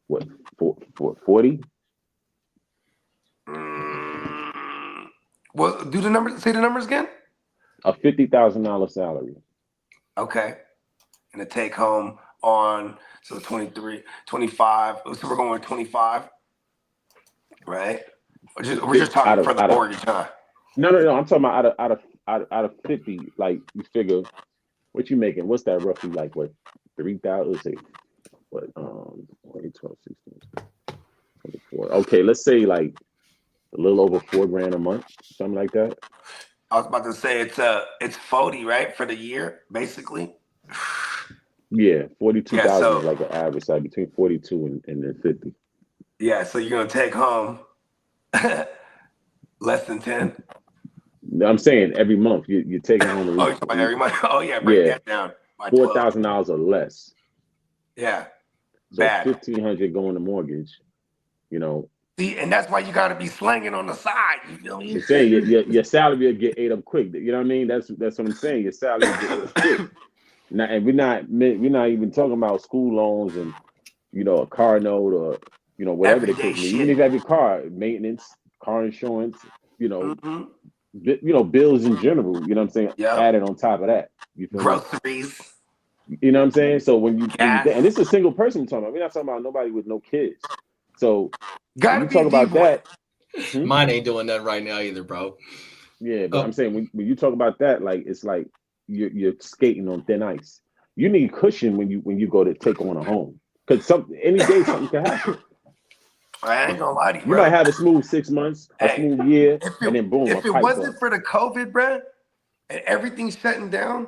what? 40? Well, do the numbers. Say the numbers again. A $50,000 salary. Okay, and the take home on. So 23, 25. So we're going with 25, right? We're just talking for the mortgage, huh? No. I'm talking about out of 50. Like you figure, what you making? What's that roughly like? What 3,000? Let's say what 12, 16, 24. Okay, let's say like a little over $4,000 a month, something like that. I was about to say it's 40, right, for the year, basically. Yeah, 42,000 is like an average side between 42 and then 50. Yeah, so you're gonna take home less than 10. No, I'm saying every month you're taking home. Every month. Oh yeah, break that down. $4,000 or less. Yeah, so bad. 1,500 going to mortgage. You know. See, and that's why you got to be slanging on the side. You feel me? I'm saying your salary will get ate up quick. You know what I mean? That's what I'm saying. Your salary will get ate up quick. Now, and we're not even talking about school loans and a car note or whatever the case may be. Even if you have your car maintenance, car insurance, bills in general. You know what I'm saying? Yep. Added on top of that, you feel groceries. You know what I'm saying? So when you and this is a single person we're talking about. We're not talking about nobody with no kids. So when you talk about that, mine ain't doing that right now either, bro. Yeah, but I'm saying when you talk about that, like it's like you're skating on thin ice. You need cushion when you go to take on a home, because any day something can happen. I ain't gonna lie to you. You might have a smooth 6 months, a smooth year, and then boom. If it wasn't for the COVID, bro, and everything shutting down,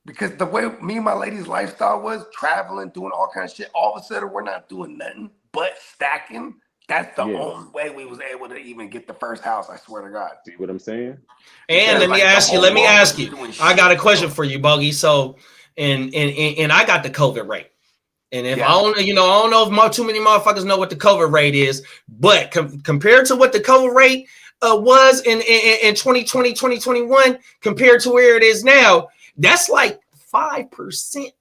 because the way me and my lady's lifestyle was traveling, doing all kinds of shit, all of a sudden we're not doing nothing but stacking. That's the only way we was able to even get the first house. I swear to God. See what I'm saying? And let me ask you. I got a question for you, Bogey. So, and I got the COVID rate. And if I don't know if too many motherfuckers know what the COVID rate is, but compared to what the COVID rate was in 2020, 2021, compared to where it is now, that's like 5%.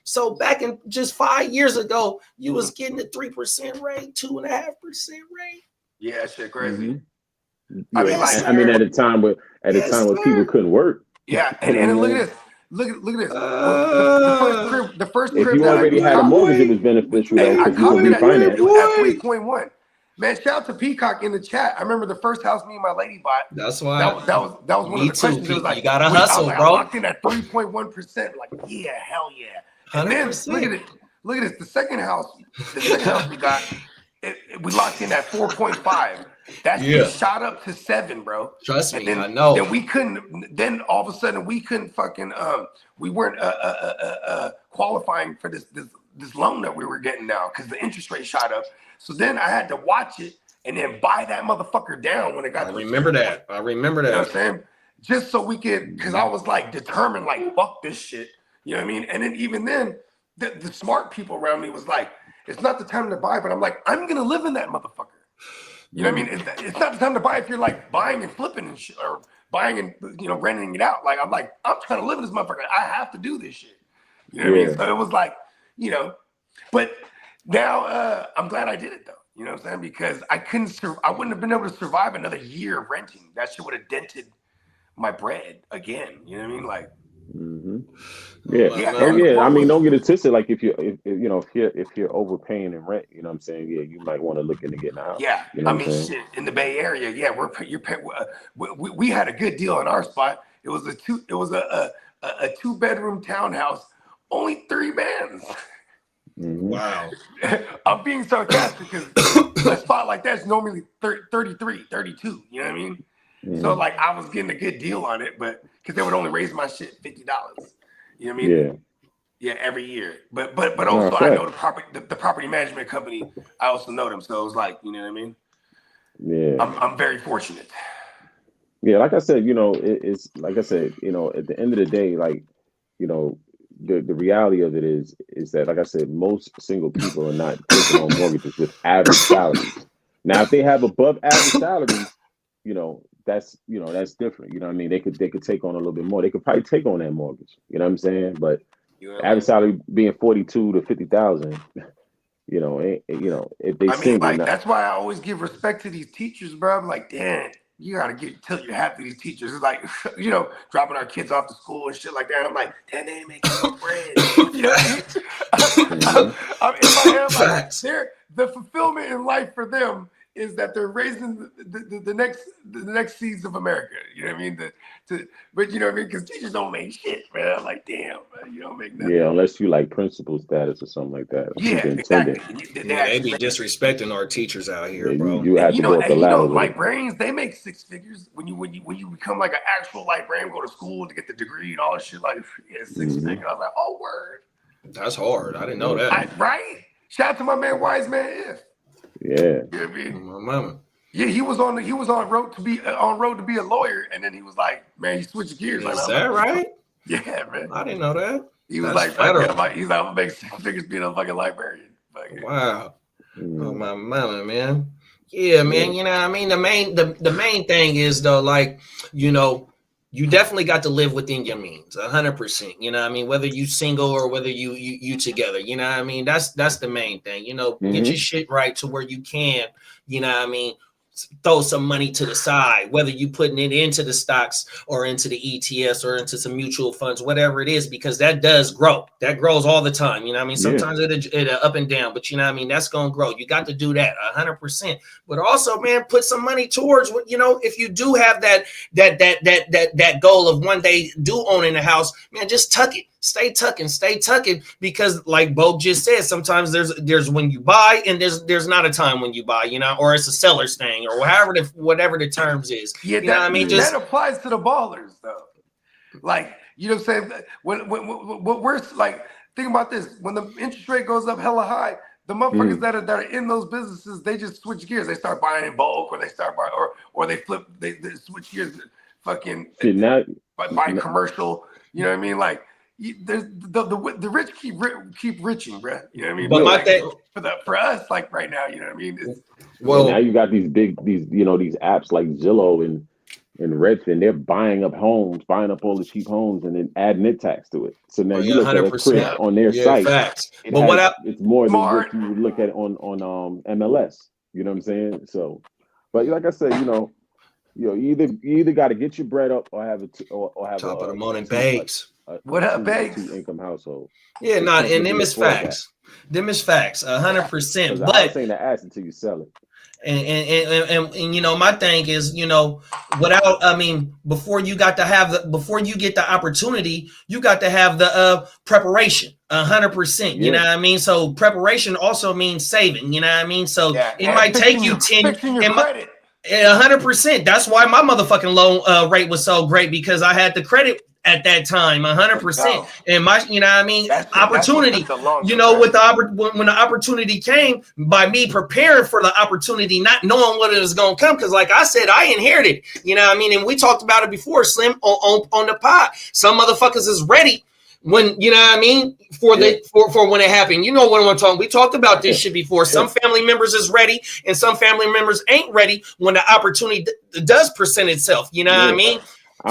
So back in just 5 years ago, you was getting a 3% rate, 2.5% rate. Yeah, shit crazy. Mm-hmm. I mean, at a time where people couldn't work. Yeah, and look at this. Look at this. The first crib. If you already had a mortgage, it was beneficial though, because you could refinance at 3.1. Man, shout out to Peacock in the chat. I remember the first house me and my lady bought. That's why that was one of the questions. It was like, you gotta hustle, bro. I locked in at 3.1%. Like, yeah, hell yeah. And 100%. then look at this. The second house we got, we locked in at 4.5. That's shot up to 7, bro. Trust me, then, I know. Then we couldn't. Then all of a sudden we couldn't fucking. We weren't qualifying for this this loan that we were getting now because the interest rate shot up. So then I had to watch it and then buy that motherfucker down when it got. I remember that. I remember that. You know what I'm saying? Just so we could, because I was like determined, like fuck this shit. You know what I mean? And then even then, the smart people around me was like, it's not the time to buy, but I'm like, I'm gonna live in that motherfucker. You know what I mean? It's not the time to buy if you're like buying and flipping and shit, or buying and renting it out. Like I'm trying to live in this motherfucker. I have to do this shit. You know what I mean? So it was like, but now I'm glad I did it though. You know what I'm saying? Because I wouldn't have been able to survive another year of renting. That shit would have dented my bread again. You know what I mean? Like, I mean, don't get it twisted. Like if you're overpaying in rent, you know what I'm saying? Yeah, you might want to look into getting a house. Yeah, you know I mean, shit in the Bay Area. Yeah, we had a good deal in our spot. It was a 2-bedroom townhouse, only 3 bands. Wow. I'm being sarcastic because a spot like that's normally 33, 32. You know what I mean? So like I was getting a good deal on it, but because they would only raise my shit $50. You know what I mean? Yeah, every year. But also I know the property management company. I also know them, so it was like, you know what I mean? Yeah. I'm very fortunate. Yeah, like I said, it's like I said, at the end of the day, like, the reality of it is that, like I said, most single people are not taking on mortgages with average salaries. Now, if they have above average salaries, that's different. You know what I mean? They could take on a little bit more. They could probably take on that mortgage. You know what I'm saying? But average salary being 42 to 50,000, if they that's why I always give respect to these teachers, bro. I'm like, damn, you gotta tell you're happy these teachers. It's like, dropping our kids off to school and shit like that. I'm like, damn, they ain't making no bread. You know what I mean? I'm in my head like, the fulfillment in life for them is that they're raising the next seeds of America. You know what I mean? But you know what I mean? Because teachers don't make shit, man. I'm like, damn, man, you don't make nothing. Yeah, unless you like principal status or something like that. Yeah, exactly. They be disrespecting our teachers out here, bro. You have to go up the ladder. Librarians, they make 6 figures when you become like an actual librarian, go to school to get the degree and all this shit. Like, 6 figures. I was like, oh, word. That's hard. I didn't know that. Right? Shout out to my man Wise Man If. Yeah. You know what I mean? My mama. Yeah, he was on road to be a lawyer, and then he was like, man, he switched gears. Is that right? Yeah, man. I didn't know that. He was like, I'm gonna make 6 figures being a fucking librarian. Wow. Oh my mama, man. Yeah, man. You know what I mean? The main thing is though, like, you definitely got to live within your means, 100%. You know what I mean? Whether you single or whether you together, you know what I mean? That's the main thing. Get your shit right to where you can, you know what I mean, throw some money to the side, whether you putting it into the stocks or into the ETFs or into some mutual funds, whatever it is, because that does grow. That grows all the time. You know what I mean? Sometimes it up and down, but you know what I mean? That's going to grow. You got to do that 100%. But also, man, put some money towards what, if you do have that goal of one day do owning a house, man, just tuck it. Stay tucking, because like Bo just said, sometimes there's when you buy and there's not a time when you buy, or it's a seller's thing or whatever the terms is. Yeah, you know what I mean? That applies to the ballers though. Like, you know what I'm saying? When we're like, think about this: when the interest rate goes up hella high, the motherfuckers that are in those businesses, they just switch gears. They start buying in bulk, or they start buying, or they flip, they switch gears, fucking buying commercial. You know what I mean? Like. The rich keep riching, bro. You know what I mean? But for us, like right now, you know what I mean? Now you got these apps like Zillow and Redfin. They're buying up all the cheap homes and then adding net tax to it. So now you look at a crib on their site. Facts. It's more than what you would look at on MLS. You know what I'm saying? So, but like I said, you either got to get your bread up or have top of the morning bakes. What up, Banks? 2-income household. Yeah, and them is facts. Them is facts, 100%. But I ain't the ass until you sell it. And my thing is, before you get the opportunity, you got to have the preparation, 100%. You know what I mean? So preparation also means saving. You know what I mean? So it might take you 10. 100%. That's why my motherfucking loan rate was so great, because I had the credit at that time, 100%. And my, you know what I mean, opportunity, that's a you know, with the when the opportunity came, by me preparing for the opportunity, not knowing what it was going to come, because like I said, I inherited, you know what I mean, and we talked about it before, Slim, on the pod. Some motherfuckers is ready when, you know what I mean, for when it happened. You know what I'm talking. We talked about this shit before. Some family members is ready, and some family members ain't ready when the opportunity does present itself. You know what I mean?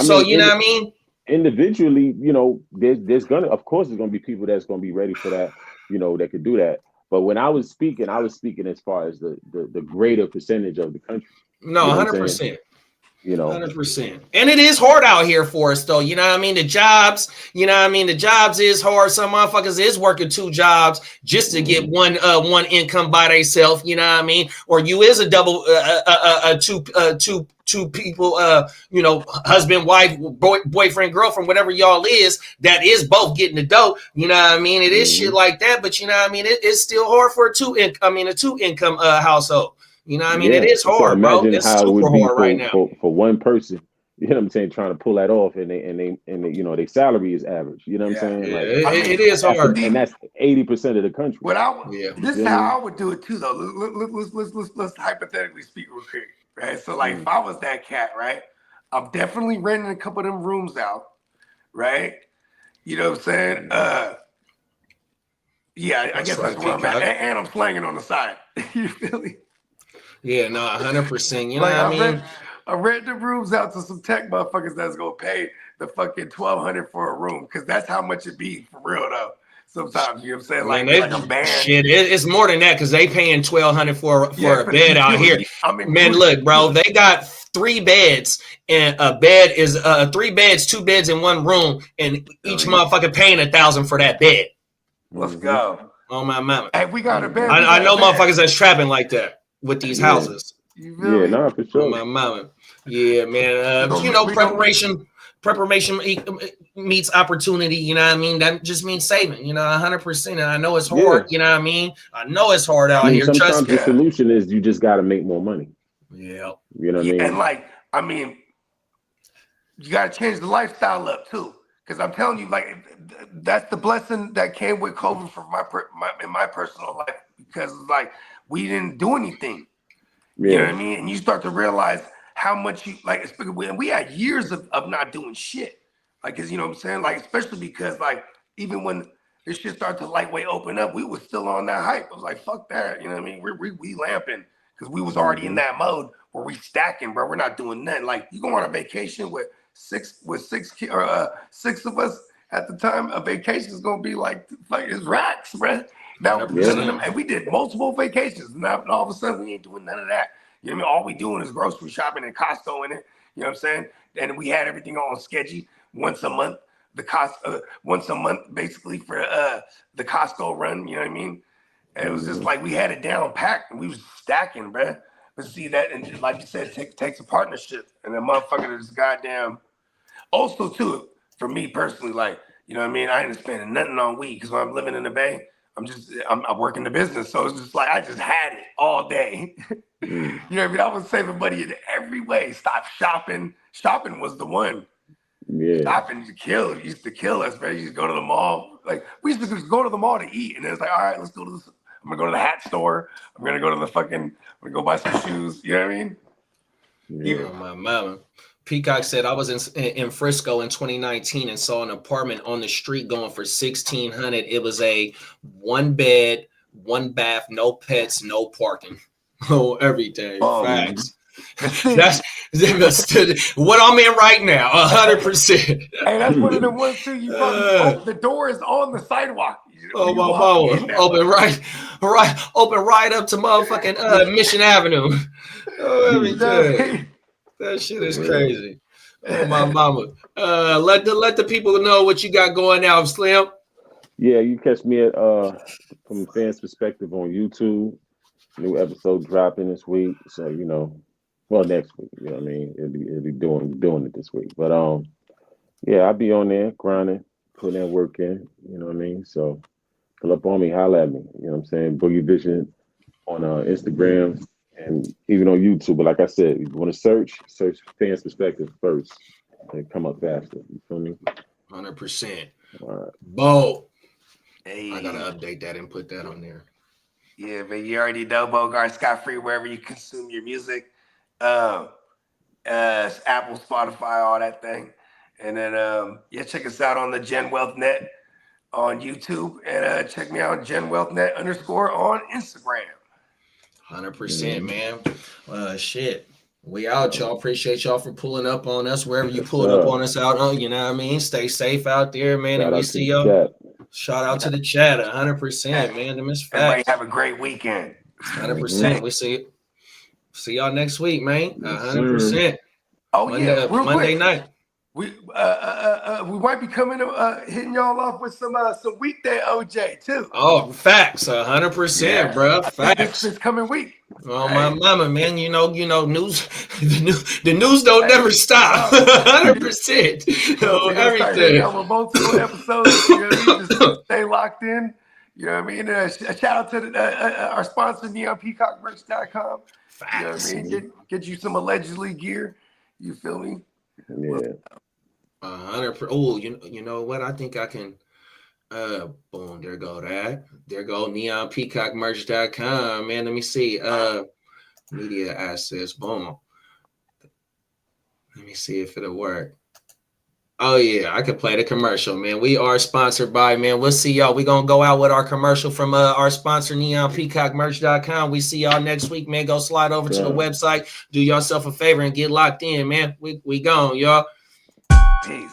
So you know what I mean? Individually, you know, there's gonna, of course, there's gonna be people that's gonna be ready for that, you know, that could do that. But when I was speaking as far as the greater percentage of the country. No, you know 100%. You know, 100%. And it is hard out here for us, though. You know what I mean? The jobs, you know what I mean? The jobs is hard. Some motherfuckers is working 2 jobs just to get one income by themselves. You know what I mean? Or you is a double, two people, you know, husband, wife, boyfriend, girlfriend, whatever y'all is, that is both getting the dough. You know what I mean? It is shit like that, but you know what I mean? It's still hard for a two income household. You know what I mean? It is hard, bro. It's super hard right now. For one person, you know what I'm saying, trying to pull that off, and they you know, their salary is average. You know what I'm saying? Yeah, like, it is hard. And that's 80% of the country. This is how I would do it too, though. Let's hypothetically speak real quick, right? So, like, if I was that cat, right, I'm definitely renting a couple of them rooms out, right? You know what I'm saying? Yeah, I guess that's where I'm at. And I'm slanging on the side. You feel me? Yeah, no, 100%. You know what I mean? I rent the rooms out to some tech motherfuckers that's gonna pay the fucking $1,200 for a room, because that's how much it be for real though. Sometimes, you know what I'm saying? Like, Man, like a band. Shit, it's more than that, because they paying $1,200 for a bed out here. Man, look, bro, they got 3 beds, and a bed is 3 beds, 2 beds in one room, and each motherfucker paying $1,000 for that bed. Let's go. Oh my mama. Hey, we got a bed. I know motherfuckers that's trapping like that with these houses. Yeah, no, for sure. Oh my mama. Yeah, man. You know, preparation meets opportunity. You know what I mean? That just means saving. You know, 100%. And I know it's hard. You know what I mean? I know it's hard out here. Sometimes the solution is you just got to make more money. Yeah. You know what I mean? And like, I mean, you got to change the lifestyle up too. Because I'm telling you, like, that's the blessing that came with COVID for in my personal life. Because like, we didn't do anything. You know what I mean? And you start to realize how much you like. We had years of not doing shit. Like, cause you know what I'm saying? Like, especially because like, even when this shit started to lightweight open up, we was still on that hype. I was like, fuck that. You know what I mean? We lamping because we was already in that mode where we stacking, bro. We're not doing nothing. Like, you go on a vacation with six of us at the time. A vacation is gonna be like it's racks, bro. Now, and we did multiple vacations. Now, all of a sudden, we ain't doing none of that. You know what I mean? All we doing is grocery shopping and Costco in it. You know what I'm saying? And we had everything on sketchy once a month. Once a month, basically, for the Costco run. You know what I mean? And it was just like we had it down packed, and we was stacking, bro. But see that, and just, like you said, takes a partnership, and the motherfucker is goddamn. Also, too, for me personally, like, you know what I mean? I ain't spending nothing on weed because when I'm living in the Bay, I'm working the business, so it's just like I just had it all day. You know what I mean? I was saving money in every way. Stop shopping. Shopping was the one. Yeah. Shopping used to kill us, man. You used to go to the mall. Like, we used to just go to the mall to eat, and then it's like, all right, let's go to this. I'm gonna go to the hat store. I'm gonna go to I'm gonna go buy some shoes. You know what I mean? Yeah, my mama. Peacock said, I was in Frisco in 2019 and saw an apartment on the street going for $1,600. It was a 1 bed, 1 bath, no pets, no parking. Oh, everything. Facts. That's what I'm in right now, 100%. Hey, that's one of the ones too. You the door is on the sidewalk. Oh my mama. Open right up to motherfucking Mission Avenue. Oh, everything. That shit is crazy. Oh my mama. Let the people know what you got going now, Slim. Yeah, you catch me at from a fan's perspective on YouTube. New episode dropping this week. So, you know, well, next week, you know what I mean? It'll be doing it this week. But yeah, I'll be on there grinding, putting that work in, you know what I mean? So pull up on me, holla at me. You know what I'm saying? Boogie Vision on Instagram and even on YouTube. But like I said, if you want to search Fans Perspective first. They come up faster. You feel me? 100%. All right. Bo. Hey. I gotta update that and put that on there. Yeah, man, you already know Bogard Scott Free wherever you consume your music. Apple, Spotify, all that thing. And then yeah, check us out on the Gen Wealth Net on YouTube, and check me out GenWealthNet _ on Instagram. 100%, man. Shit. We out, y'all. Appreciate y'all for pulling up on us wherever you pulling up on us out. You know what I mean? Stay safe out there, man. Shout and we out see to the y'all. chat. Shout out to the chat, 100%, man. Them is facts. Everybody have a great weekend. 100%. We see y'all next week, man. 100%. Oh yeah, real Monday quick. night. We might be coming hitting y'all off with some weekday OJ too. Oh, facts, 100%, bro. Facts. This coming week. Oh my mama, man. You know, news. The news don't never stop. 100%. Everything. With multiple episodes. You know what I mean? Just stay locked in. You know what I mean? A shout out to our sponsor, NeonPeacockMerch.com. Facts. You know what I mean? Get you some allegedly gear. You feel me? Yeah. 100%. Oh, you know what? I think I can. Boom. There go that. There go NeonPeacockMerch.com. Man, let me see. Media assets. Boom. Let me see if it'll work. Oh yeah, I could play the commercial, man. We are sponsored by, man. We'll see y'all. We're gonna go out with our commercial from our sponsor, NeonPeacockMerch.com. We see y'all next week, man. Go slide over to the website, do yourself a favor, and get locked in, man. We gone, y'all. Peace.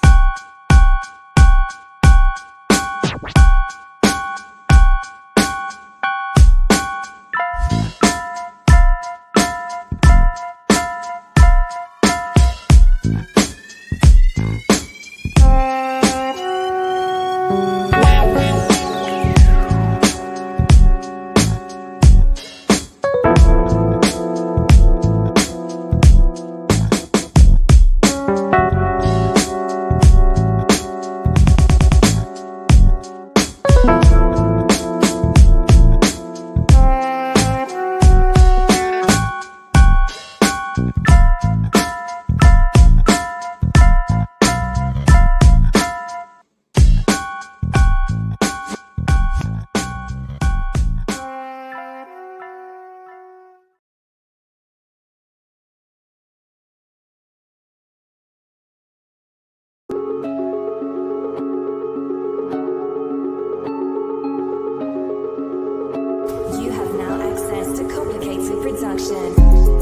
You have now access to complicated production.